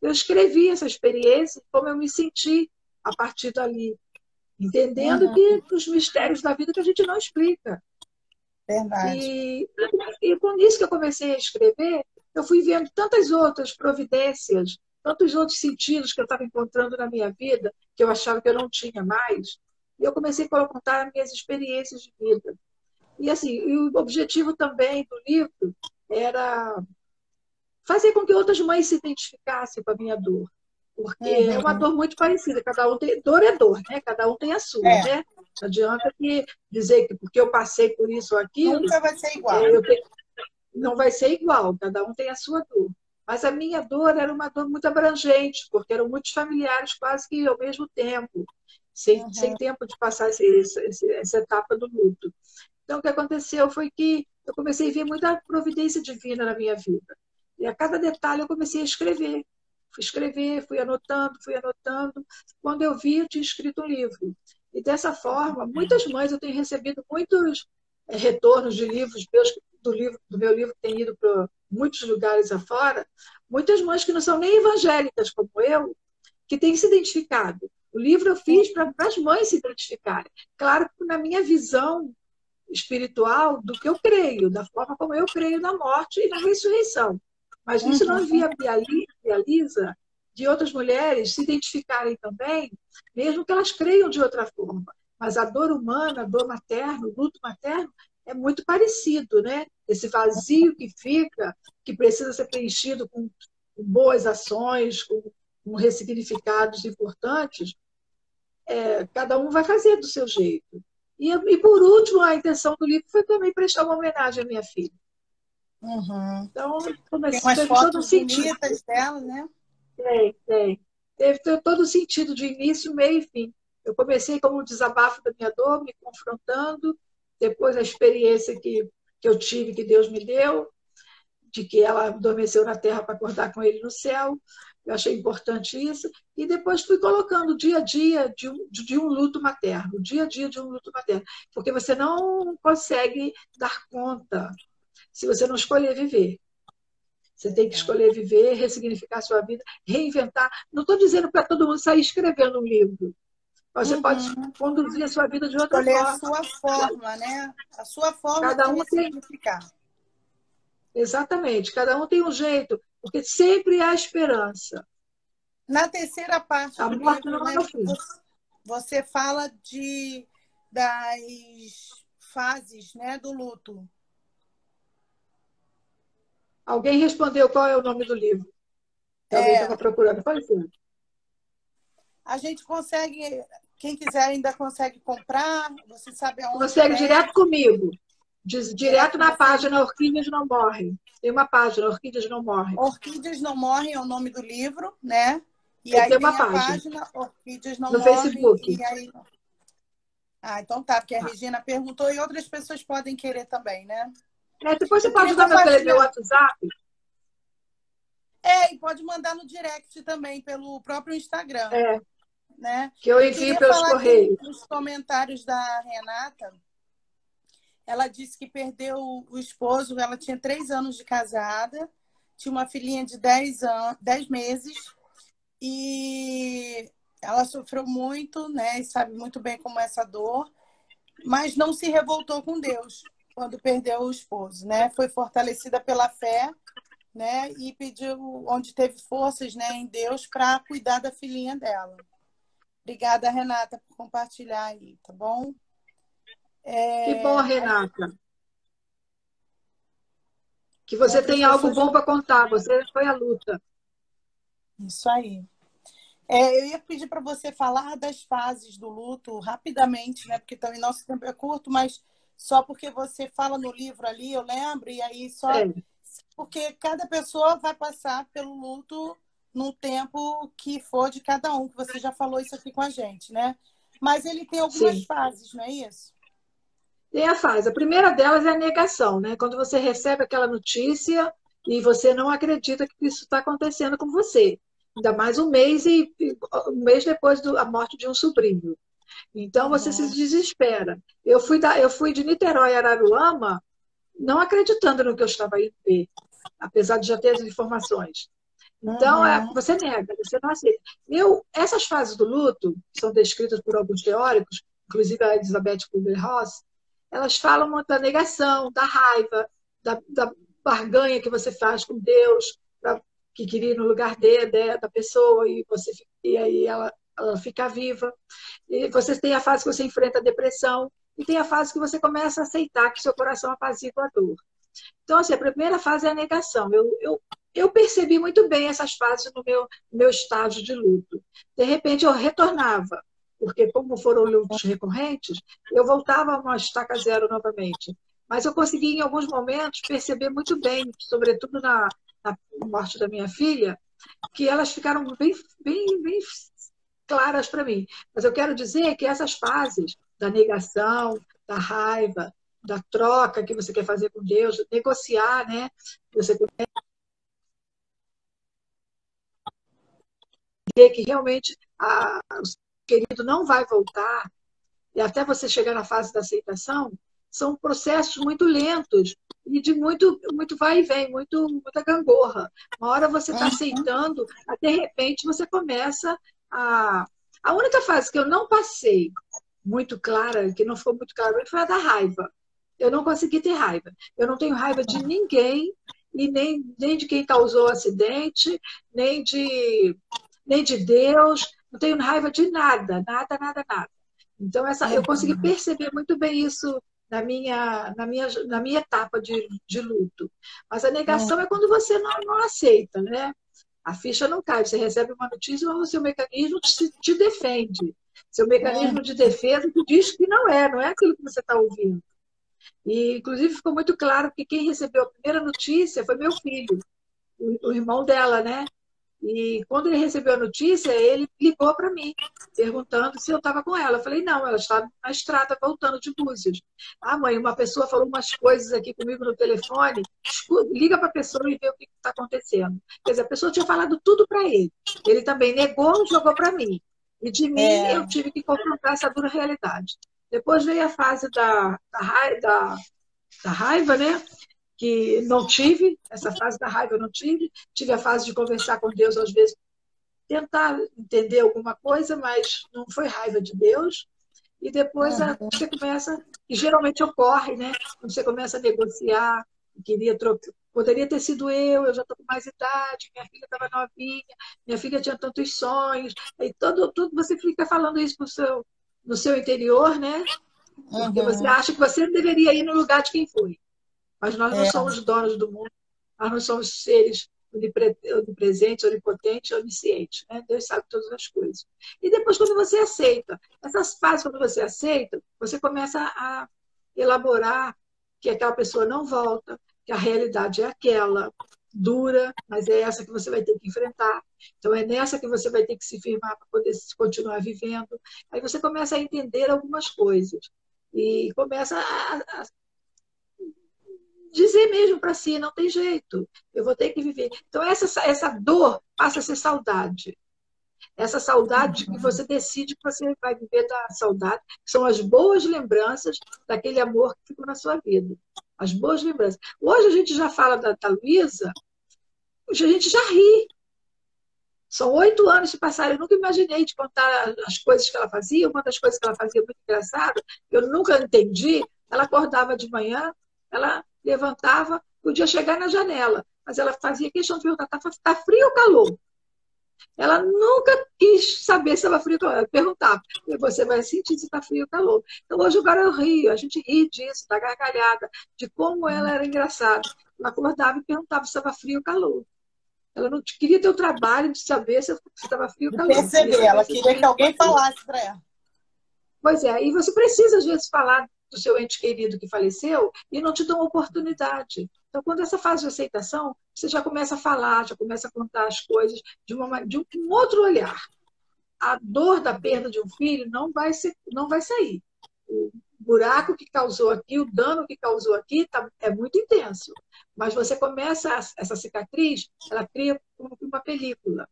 Eu escrevi essa experiência, como eu me senti a partir dali, entendendo que os mistérios da vida que a gente não explica. Verdade. E com isso que eu comecei a escrever, eu fui vendo tantas outras providências, tantos outros sentidos que eu estava encontrando na minha vida, que eu achava que eu não tinha mais, e eu comecei a contar as minhas experiências de vida. E assim, e o objetivo também do livro era fazer com que outras mães se identificassem com a minha dor. Porque é uma dor muito parecida, cada um tem. Dor é dor, né? Cada um tem a sua, né? Não adianta dizer que porque eu passei por isso ou aquilo. Nunca vai ser igual. Não vai ser igual, cada um tem a sua dor. Mas a minha dor era uma dor muito abrangente, porque eram muitos familiares quase que ao mesmo tempo, sem Uhum. tempo de passar essa etapa do luto. Então, o que aconteceu foi que eu comecei a ver muita providência divina na minha vida. E a cada detalhe eu comecei a escrever. Fui escrever, fui anotando, fui anotando. Quando eu vi, eu tinha escrito um livro. E dessa forma, muitas mães, eu tenho recebido muitos retornos de livros meus, do meu livro que tem ido para muitos lugares afora, muitas mães que não são nem evangélicas como eu, que têm se identificado. O livro eu fiz para as mães se identificarem. Claro que na minha visão espiritual do que eu creio, da forma como eu creio na morte e na ressurreição. Mas isso não Uhum. viabiliza de outras mulheres se identificarem também, mesmo que elas creiam de outra forma. Mas a dor humana, a dor materna, o luto materno, é muito parecido, né? Esse vazio que fica, que precisa ser preenchido com boas ações, com ressignificados importantes, cada um vai fazer do seu jeito. E, por último, a intenção do livro foi também prestar uma homenagem à minha filha. Uhum. Então, Tem umas teve todo um fotos sentido. bonitas dela, né? Tem. Teve todo o sentido de início, meio e fim. Eu comecei como um desabafo da minha dor, me confrontando, depois a experiência que eu tive, que Deus me deu, de que ela adormeceu na terra para acordar com ele no céu. Eu achei importante isso. E depois fui colocando o dia a dia de um luto materno, o dia a dia de um luto materno. Porque você não consegue dar conta se você não escolher viver. Você tem que escolher viver, ressignificar a sua vida, reinventar. Não estou dizendo para todo mundo sair escrevendo um livro. Você pode Uhum. conduzir a sua vida de outra Escolher a forma. sua forma, né? A sua forma Cada de um tem, ressignificar. exatamente, cada um tem um jeito, porque sempre há esperança. Na terceira parte A do morte livro, não é né, o fim. você fala das fases, né, do luto. Alguém respondeu qual é o nome do livro. Que alguém É, estava procurando. Pode ser. a gente consegue, quem quiser ainda consegue comprar, você sabe aonde Consegue tem, direto comigo. direto Direto com na você. página Orquídeas Não Morrem. Tem uma página, Orquídeas Não Morrem. Orquídeas Não Morrem é o nome do livro, né? E Ele aí tem uma tem a página página Orquídeas Não no Morrem, Facebook. e aí. Ah, então tá, porque a Tá. Regina perguntou e outras pessoas podem querer também, né? Depois você Eu pode queria dar meu compartilhar. WhatsApp. E pode mandar no direct também, pelo próprio Instagram, É, né? que eu Eu envio queria pelos falar aqui correios. nos comentários da Renata. Ela disse que perdeu o esposo, ela tinha 3 anos de casada, tinha uma filhinha de 10 meses, e ela sofreu muito, né? E sabe muito bem como é essa dor, mas não se revoltou com Deus quando perdeu o esposo, né? Foi fortalecida pela fé, né? E pediu, onde teve forças, né, em Deus para cuidar da filhinha dela. Obrigada, Renata, por compartilhar aí, tá bom? Que bom, É, Renata. Que você outras tem algo pessoas. bom para contar. Você foi à luta. Isso aí. Eu ia pedir para você falar das fases do luto rapidamente, né? Porque também nosso tempo é curto, mas só porque você fala no livro ali, eu lembro, e aí só É, porque cada pessoa vai passar pelo luto no tempo que for de cada um, que você já falou isso aqui com a gente, né? Mas ele tem algumas sim. fases, não é isso? Tem a fase. A primeira delas é a negação, né? Quando você recebe aquela notícia e você não acredita que isso está acontecendo com você. Ainda mais um mês depois da morte de um sobrinho. Então você se Uhum, desespera. Eu fui de Niterói a Araruama não acreditando no que eu estava indo ver, apesar de já ter as informações. Então, uhum, você nega, você não aceita. Essas fases do luto, que são descritas por alguns teóricos, inclusive a Elizabeth Kubler-Ross, elas falam muito da negação, da raiva, da barganha que você faz com Deus, que queria ir no lugar da pessoa, e aí ela fica viva. E você tem a fase que você enfrenta a depressão, e tem a fase que você começa a aceitar que seu coração apazigua a dor. Então, assim, a primeira fase é a negação. Eu percebi muito bem essas fases no meu estágio de luto. De repente, eu retornava, porque como foram lutos recorrentes, eu voltava a uma estaca zero novamente. Mas eu consegui, em alguns momentos, perceber muito bem, sobretudo na morte da minha filha, que elas ficaram bem claras para mim. Mas eu quero dizer que essas fases da negação, da raiva, da troca que você quer fazer com Deus, negociar, né? Você vê que realmente o seu querido não vai voltar, e até você chegar na fase da aceitação, são processos muito lentos e de muito vai e vem, muita gangorra. Uma hora você está aceitando, de repente você começa a... A única fase que eu não passei muito clara, que não foi muito clara, foi a da raiva. Eu não consegui ter raiva. Eu não tenho raiva de ninguém, e nem de quem causou o acidente, nem de Deus, não tenho raiva de nada, nada, nada, nada. Então, eu consegui perceber muito bem isso na minha etapa de luto. Mas a negação é quando você não aceita, né? A ficha não cai, você recebe uma notícia, mas o seu mecanismo te defende. Seu mecanismo de defesa te diz que não é aquilo que você está ouvindo. E, inclusive, ficou muito claro que quem recebeu a primeira notícia foi meu filho, o irmão dela, né? E quando ele recebeu a notícia, ele ligou para mim, perguntando se eu estava com ela. Eu falei, não, ela está na estrada voltando de Búzios. Ah, mãe, uma pessoa falou umas coisas aqui comigo no telefone, liga para a pessoa e vê o que está acontecendo. Quer dizer, a pessoa tinha falado tudo para ele. Ele também negou e jogou para mim. E de mim eu tive que confrontar essa dura realidade. Depois veio a fase da raiva, né? Que não tive, essa fase da raiva eu não tive. Tive a fase de conversar com Deus, às vezes, tentar entender alguma coisa, mas não foi raiva de Deus. E depois você começa, e geralmente ocorre, né? Quando você começa a negociar, queria trocar. Poderia ter sido eu já estou com mais idade, minha filha estava novinha, minha filha tinha tantos sonhos. E tudo você fica falando isso no seu interior, né? Porque você acha que você deveria ir no lugar de quem foi. Mas nós não somos donos do mundo, nós não somos seres onipresentes, onipotentes, oniscientes. Né? Deus sabe todas as coisas. E depois, quando você aceita, essas fases, quando você aceita, você começa a elaborar que aquela pessoa não volta, que a realidade é aquela, dura, mas é essa que você vai ter que enfrentar. Então, é nessa que você vai ter que se firmar para poder continuar vivendo. Aí você começa a entender algumas coisas. E começa a dizer mesmo para si, não tem jeito, eu vou ter que viver. Então, essa dor passa a ser saudade. Essa saudade que você decide que você vai viver da saudade, que são as boas lembranças daquele amor que ficou na sua vida. As boas lembranças. Hoje a gente já fala da Luísa, a gente já ri. São 8 anos que passaram, eu nunca imaginei de contar as coisas que ela fazia. Uma das coisas que ela fazia muito engraçada, eu nunca entendi, ela acordava de manhã, ela levantava, podia chegar na janela, mas ela fazia questão de perguntar, tá frio ou calor? Ela nunca quis saber se estava frio ou calor. Ela perguntava, você vai sentir se está frio ou calor. Então, hoje agora eu rio, a gente ri disso, da gargalhada, de como ela era engraçada. Ela acordava e perguntava se estava frio ou calor. Ela não queria ter o trabalho de saber se estava frio ou calor. Perceber, ela queria que alguém falasse para ela. Pois é, e você precisa, às vezes, falar do seu ente querido que faleceu e não te dão oportunidade. Então, quando essa fase de aceitação, você já começa a falar, já começa a contar as coisas de um outro olhar. A dor da perda de um filho não vai sair. O buraco que causou aqui, o dano que causou aqui é muito intenso. Mas você começa, essa cicatriz, ela cria como uma película.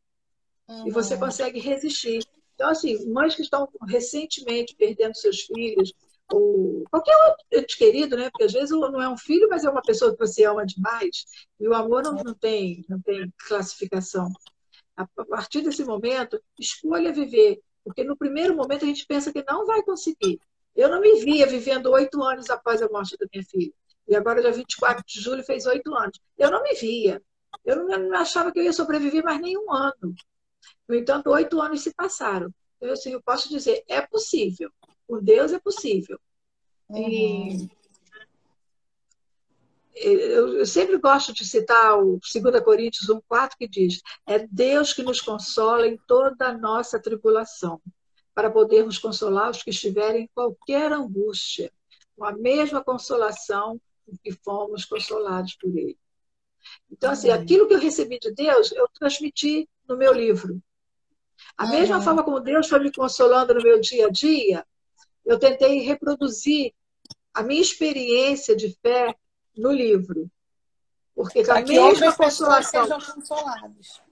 E você consegue resistir. Então, assim, mães que estão recentemente perdendo seus filhos, ou qualquer outro ente querido, né? Porque às vezes não é um filho, mas é uma pessoa que você ama demais, e o amor não tem classificação. A partir desse momento, escolha viver, porque no primeiro momento a gente pensa que não vai conseguir. Eu não me via vivendo 8 anos após a morte da minha filha, e agora, dia 24 de julho, fez 8 anos. Eu não me via. Eu não achava que eu ia sobreviver mais nem 1 ano. No entanto, 8 anos se passaram. Então, assim, eu posso dizer, é possível. Com Deus é possível. E eu sempre gosto de citar o 2 Coríntios 1,4, que diz: é Deus que nos consola em toda a nossa tribulação, para podermos consolar os que estiverem em qualquer angústia, com a mesma consolação com que fomos consolados por Ele. Então, assim, aquilo que eu recebi de Deus, eu transmiti no meu livro. A mesma forma como Deus foi me consolando no meu dia a dia, eu tentei reproduzir a minha experiência de fé no livro. Porque com a Para que outras mesma pessoas consolação, sejam consoladas.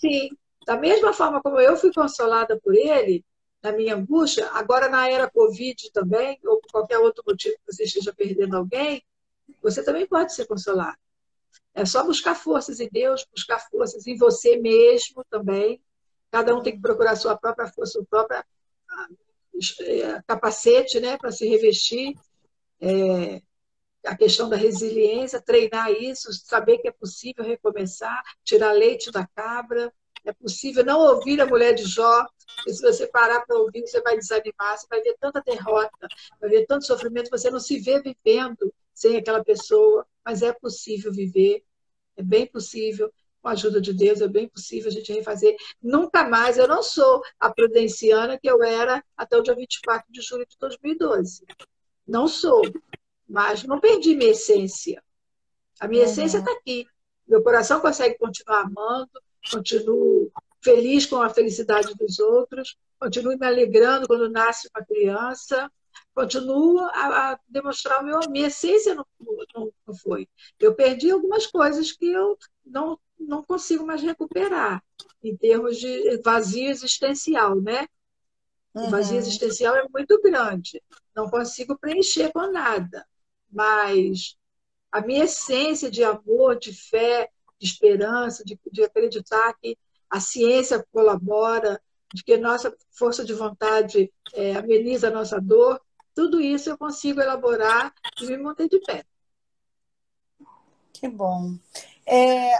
sim, da mesma forma como eu fui consolada por ele, na minha angústia, agora na era Covid também, ou por qualquer outro motivo que você esteja perdendo alguém, você também pode ser consolado. É só buscar forças em Deus, buscar forças em você mesmo também. Cada um tem que procurar a sua própria força, o próprio capacete, né, para se revestir. A questão da resiliência, treinar isso, saber que é possível recomeçar, tirar leite da cabra. É possível não ouvir a mulher de Jó, porque se você parar para ouvir, você vai desanimar, você vai ver tanta derrota, vai ver tanto sofrimento, você não se vê vivendo sem aquela pessoa, mas é possível viver, é bem possível, com a ajuda de Deus, é bem possível a gente refazer. Nunca mais, eu não sou a prudenciana que eu era até o dia 24 de julho de 2012. Não sou, mas não perdi minha essência. A minha essência está aqui. Meu coração consegue continuar amando, continuo feliz com a felicidade dos outros, continuo me alegrando quando nasce uma criança, continuo a demonstrar minha essência não foi. Eu perdi algumas coisas que eu não consigo mais recuperar, em termos de vazio existencial, né? O vazio existencial é muito grande. Não consigo preencher com nada. Mas a minha essência de amor, de fé, de esperança, de acreditar que a ciência colabora, de que a nossa força de vontade ameniza a nossa dor, tudo isso eu consigo elaborar e me manter de pé. Que bom.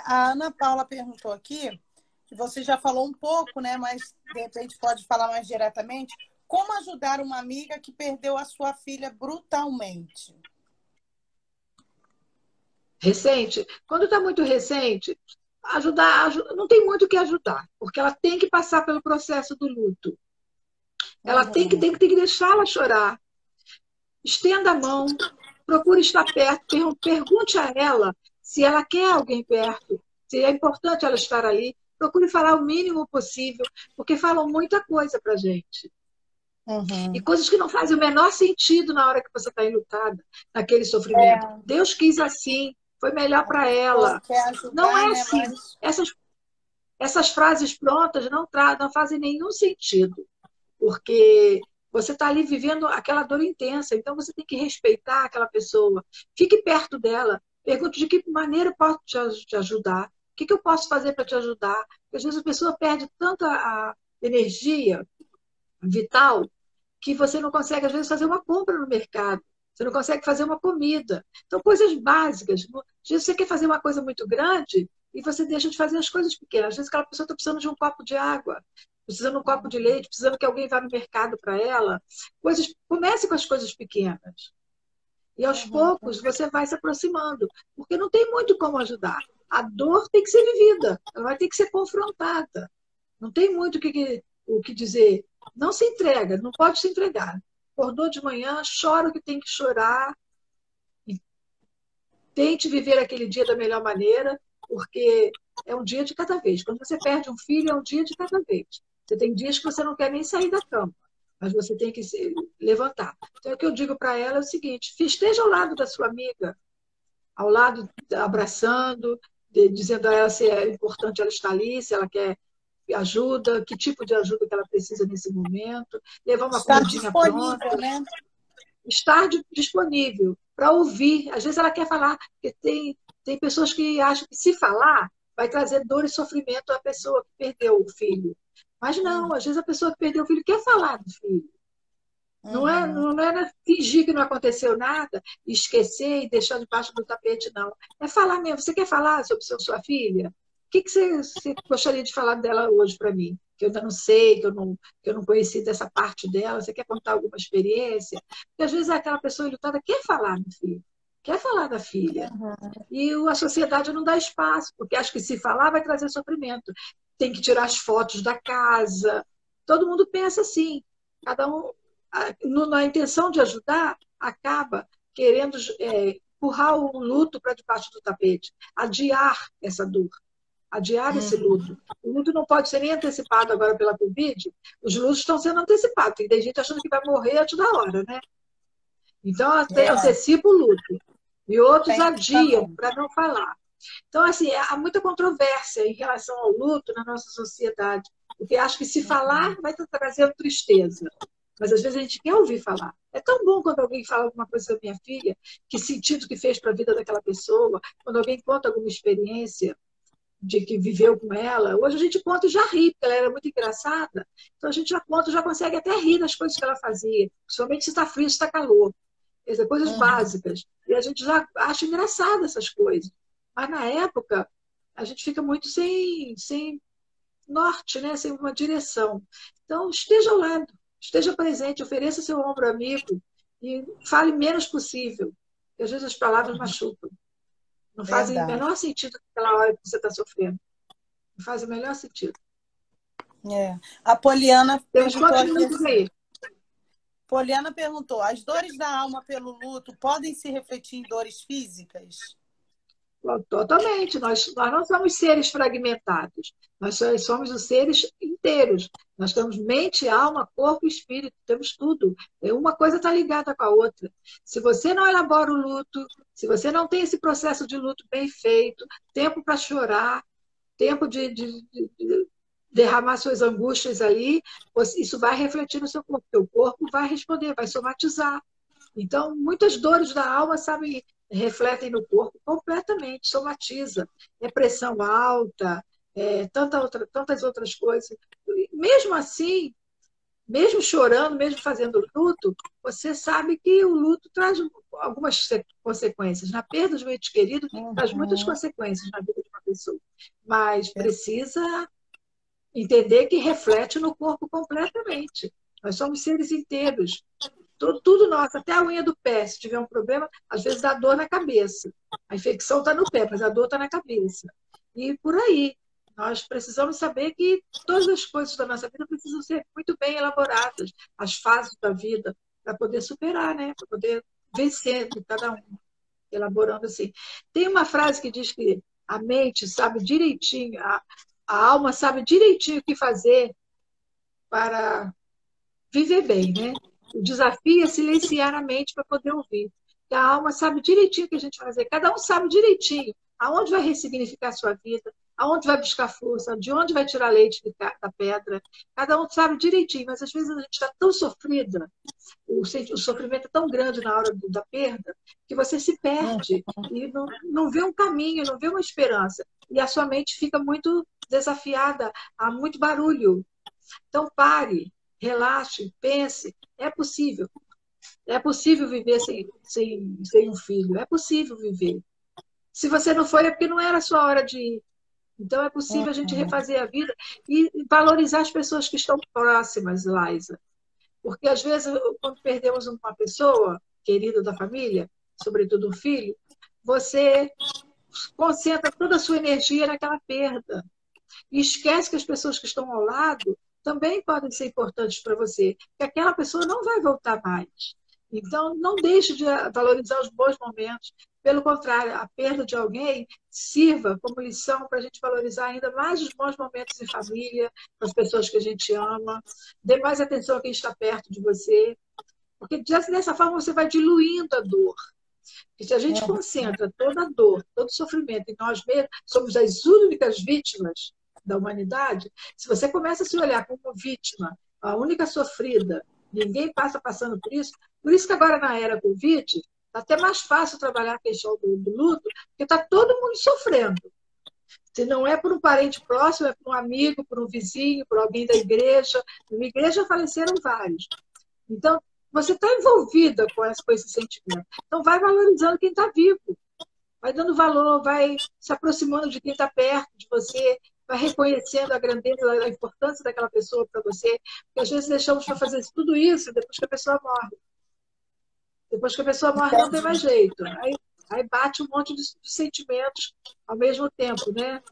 A Ana Paula perguntou aqui, que você já falou um pouco, né? Mas de repente pode falar mais diretamente. Como ajudar uma amiga que perdeu a sua filha brutalmente? Recente. Quando está muito recente, não tem muito o que ajudar, porque ela tem que passar pelo processo do luto. Ela tem que deixá-la chorar. Estenda a mão, procure estar perto, pergunte a ela se ela quer alguém perto, se é importante ela estar ali. Procure falar o mínimo possível, porque falam muita coisa para gente. E coisas que não fazem o menor sentido na hora que você está enlutada, naquele sofrimento. Deus quis assim, foi melhor para ela. Ajudar, não é né, assim. mas... Essas frases prontas não fazem nenhum sentido, porque você está ali vivendo aquela dor intensa, então você tem que respeitar aquela pessoa. Fique perto dela, pergunte de que maneira eu posso te ajudar, o que eu posso fazer para te ajudar. Porque às vezes a pessoa perde tanta a energia vital que você não consegue, às vezes, fazer uma compra no mercado. Você não consegue fazer uma comida. Então, coisas básicas. Às vezes, você quer fazer uma coisa muito grande e você deixa de fazer as coisas pequenas. Às vezes, aquela pessoa está precisando de um copo de água, precisando de um copo de leite, precisando que alguém vá no mercado para ela. Comece com as coisas pequenas. E, aos poucos, você vai se aproximando. Porque não tem muito como ajudar. A dor tem que ser vivida. Ela vai ter que ser confrontada. Não tem muito o que dizer. Não se entrega, não pode se entregar. Acordou de manhã, chora o que tem que chorar. E tente viver aquele dia da melhor maneira, porque é um dia de cada vez. Quando você perde um filho, é um dia de cada vez. Você tem dias que você não quer nem sair da cama, mas você tem que se levantar. Então, o que eu digo para ela é o seguinte: esteja ao lado da sua amiga, ao lado, abraçando, dizendo a ela se é importante ela estar ali, se ela quer ajuda, que tipo de ajuda que ela precisa nesse momento, levar uma comidinha pronta. Né? Estar disponível para ouvir. Às vezes ela quer falar, porque tem pessoas que acham que se falar vai trazer dor e sofrimento à pessoa que perdeu o filho. Mas não, às vezes a pessoa que perdeu o filho quer falar do filho. Não é fingir que não aconteceu nada, esquecer e deixar debaixo do tapete, não. É falar mesmo. Você quer falar sobre sua filha? O que você gostaria de falar dela hoje para mim? Que eu ainda não sei, que eu não conheci dessa parte dela. Você quer contar alguma experiência? Porque às vezes aquela pessoa enlutada quer falar do filho, quer falar da filha. E a sociedade não dá espaço, porque acha que se falar vai trazer sofrimento. Tem que tirar as fotos da casa. Todo mundo pensa assim. Cada um, na intenção de ajudar, acaba querendo empurrar o luto para debaixo do tapete, adiar essa dor, adiar esse luto. O luto não pode ser nem antecipado agora pela Covid, os lutos estão sendo antecipados. Tem gente achando que vai morrer antes da hora, né? Então, antecipa o luto. E outros adiam para não falar. Então, assim, há muita controvérsia em relação ao luto na nossa sociedade. Porque acho que se falar vai estar trazendo tristeza. Mas às vezes a gente quer ouvir falar. É tão bom quando alguém fala alguma coisa da minha filha, que sentido que fez para a vida daquela pessoa, quando alguém conta alguma experiência de que viveu com ela. Hoje a gente conta e já ri, porque ela era muito engraçada. Então a gente já conta, já consegue até rir das coisas que ela fazia. Principalmente se está frio, se está calor. Quer dizer, coisas básicas. E a gente já acha engraçado essas coisas. Mas na época, a gente fica muito sem norte, né? Sem uma direção. Então, esteja ao lado, esteja presente, ofereça seu ombro amigo e fale menos possível. Porque às vezes as palavras machucam. Não fazem o menor sentido naquela hora que você está sofrendo. Não faz o menor sentido. A Poliana Temos quantos minutos aí? Poliana perguntou: as dores da alma pelo luto podem se refletir em dores físicas? Totalmente. Nós não somos seres fragmentados. Nós somos os seres inteiros. Nós temos mente, alma, corpo e espírito. Temos tudo. Uma coisa está ligada com a outra. Se você não elabora o luto, se você não tem esse processo de luto bem feito, tempo para chorar, tempo de derramar suas angústias ali, isso vai refletir no seu corpo. O corpo vai responder, vai somatizar. Então, muitas dores da alma, sabe, refletem no corpo completamente, somatiza. É pressão alta, tantas outras coisas. Mesmo assim, mesmo chorando, mesmo fazendo luto, você sabe que o luto traz algumas consequências. Na perda de um ente querido, traz muitas consequências na vida de uma pessoa. Mas precisa entender que reflete no corpo completamente. Nós somos seres inteiros. Tudo nosso, até a unha do pé, se tiver um problema, às vezes dá dor na cabeça. A infecção está no pé, mas a dor está na cabeça. E por aí, nós precisamos saber que todas as coisas da nossa vida precisam ser muito bem elaboradas, as fases da vida, para poder superar, né? Para poder vencer de cada um, elaborando assim. Tem uma frase que diz que a mente sabe direitinho, a alma sabe direitinho o que fazer para viver bem, né? O desafio é silenciar a mente para poder ouvir. E a alma sabe direitinho o que a gente vai fazer. Cada um sabe direitinho aonde vai ressignificar a sua vida, aonde vai buscar força, de onde vai tirar leite da pedra. Cada um sabe direitinho, mas às vezes a gente está tão sofrida, o sofrimento é tão grande na hora da perda, que você se perde e não vê um caminho, não vê uma esperança. E a sua mente fica muito desafiada, há muito barulho. Então pare, relaxe, pense. É possível. É possível viver sem um filho. É possível viver. Se você não foi, é porque não era a sua hora de ir. Então é possível a gente refazer a vida e valorizar as pessoas que estão próximas, Laísa. Porque às vezes, quando perdemos uma pessoa querida da família, sobretudo um filho, você concentra toda a sua energia naquela perda. E esquece que as pessoas que estão ao lado também podem ser importantes para você, que aquela pessoa não vai voltar mais. Então, não deixe de valorizar os bons momentos. Pelo contrário, a perda de alguém sirva como lição para a gente valorizar ainda mais os bons momentos em família, com as pessoas que a gente ama. Dê mais atenção a quem está perto de você. Porque dessa forma você vai diluindo a dor. E se a gente concentra toda a dor, todo o sofrimento em nós mesmos, somos as únicas vítimas da humanidade. Se você começa a se olhar como vítima, a única sofrida, ninguém passa passando por isso que agora na era Covid, está até mais fácil trabalhar a questão do luto, porque está todo mundo sofrendo. Se não é por um parente próximo, é por um amigo, por um vizinho, por alguém da igreja. Na igreja faleceram vários. Então, você está envolvida com esse sentimento. Então, vai valorizando quem está vivo. Vai dando valor, vai se aproximando de quem está perto de você, vai reconhecendo a grandeza, a importância daquela pessoa para você. Porque às vezes deixamos para fazer tudo isso depois que a pessoa morre. Depois que a pessoa morre, não tem mais jeito. Aí bate um monte de sentimentos ao mesmo tempo, né?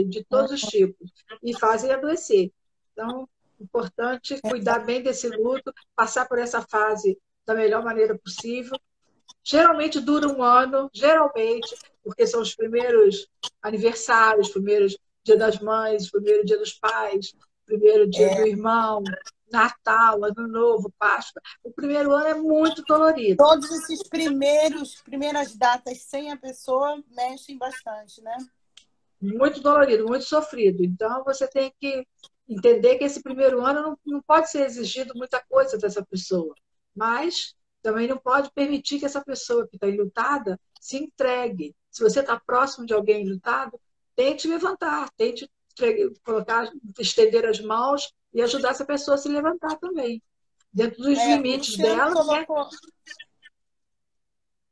De todos os tipos. E fazem adoecer. Então, importante cuidar bem desse luto, passar por essa fase da melhor maneira possível Geralmente dura um ano, geralmente, porque são os primeiros aniversários, primeiros Dia das Mães, primeiro Dia dos Pais, primeiro Dia do Irmão, Natal, Ano Novo, Páscoa. O primeiro ano é muito dolorido. Todos esses primeiras datas sem a pessoa mexem bastante, né? Muito dolorido, muito sofrido. Então, você tem que entender que esse primeiro ano não pode ser exigido muita coisa dessa pessoa. Mas também não pode permitir que essa pessoa que está enlutada se entregue. Se você está próximo de alguém enlutado, tente levantar, tente colocar, estender as mãos e ajudar essa pessoa a se levantar também. Dentro dos limites dela. Colocou...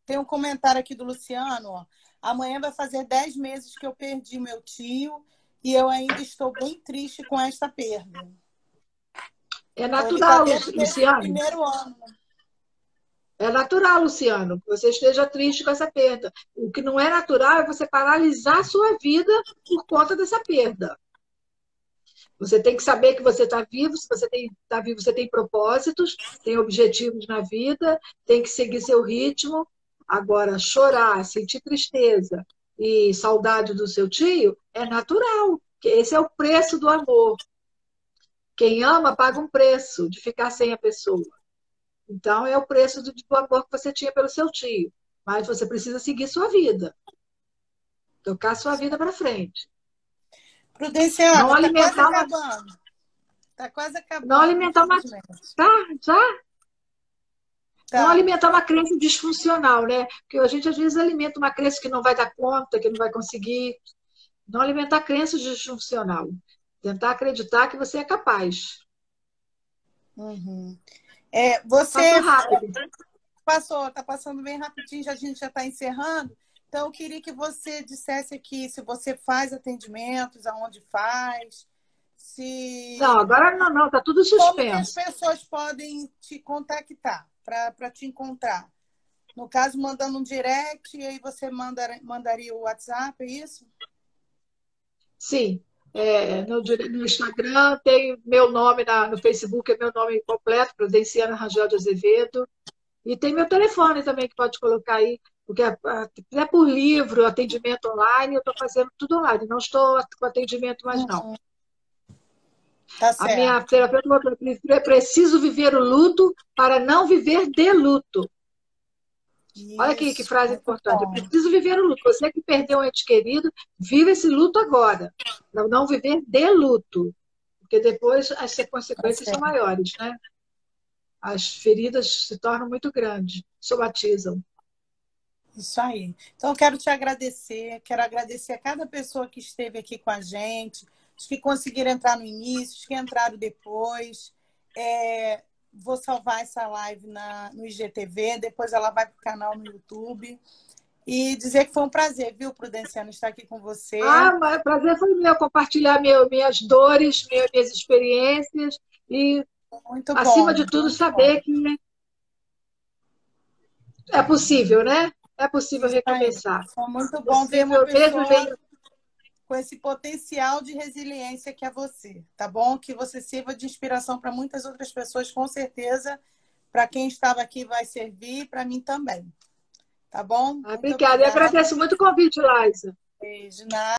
Tem um comentário aqui do Luciano, ó. Amanhã vai fazer 10 meses que eu perdi meu tio e eu ainda estou bem triste com esta perda. É natural, Luciano. Primeiro ano. É natural, Luciano, que você esteja triste com essa perda. O que não é natural é você paralisar a sua vida por conta dessa perda. Você tem que saber que você está vivo. Se você está vivo, você tem propósitos, tem objetivos na vida, tem que seguir seu ritmo. Agora, chorar, sentir tristeza e saudade do seu tio é natural, que esse é o preço do amor. Quem ama paga um preço de ficar sem a pessoa. Então, é o preço do amor que você tinha pelo seu tio. Mas você precisa seguir sua vida. Tocar sua vida para frente. Prudenciana, está quase acabando. Está quase acabando. Não alimentar uma... Tá, já? Tá. Não alimentar uma crença disfuncional, né? Porque a gente, às vezes, alimenta uma crença que não vai dar conta, que não vai conseguir. Não alimentar crença disfuncional. Tentar acreditar que você é capaz. Uhum. Você passou rápido. Está passando bem rapidinho, a gente já está encerrando. Então, eu queria que você dissesse aqui se você faz atendimentos, aonde faz, se... Não, agora não, está tudo suspenso. Como que as pessoas podem te contactar para te encontrar? No caso, mandando um direct, e aí você mandaria o WhatsApp, é isso? Sim. No Instagram tem meu nome, no Facebook é meu nome completo, Prudenciana Rangel de Azevedo. E tem meu telefone também que pode colocar aí, porque é por livro, atendimento online, eu estou fazendo tudo online. Não estou com atendimento mais, não. Tá certo. A minha terapeuta falou: é preciso viver o luto para não viver de luto. Isso, olha aqui que frase importante. É preciso viver o luto. Você que perdeu um ente querido, viva esse luto agora. Não viver de luto. Porque depois as consequências são maiores, né? As feridas se tornam muito grandes, somatizam. Isso aí. Então, eu quero te agradecer. Quero agradecer a cada pessoa que esteve aqui com a gente, os que conseguiram entrar no início, os que entraram depois. Vou salvar essa live no IGTV, depois ela vai para o canal no YouTube. E dizer que foi um prazer, viu, Prudenciana, estar aqui com você. Mas o prazer foi meu, compartilhar minhas dores, minhas experiências e, muito acima de tudo, saber que é possível, né? É possível recomeçar. Foi muito bom ver uma pessoa com esse potencial de resiliência que é você, tá bom? Que você sirva de inspiração para muitas outras pessoas, com certeza. Para quem estava aqui vai servir, para mim também. Tá bom? Obrigada. Eu agradeço muito o convite, Laísa. Beijo. Nada.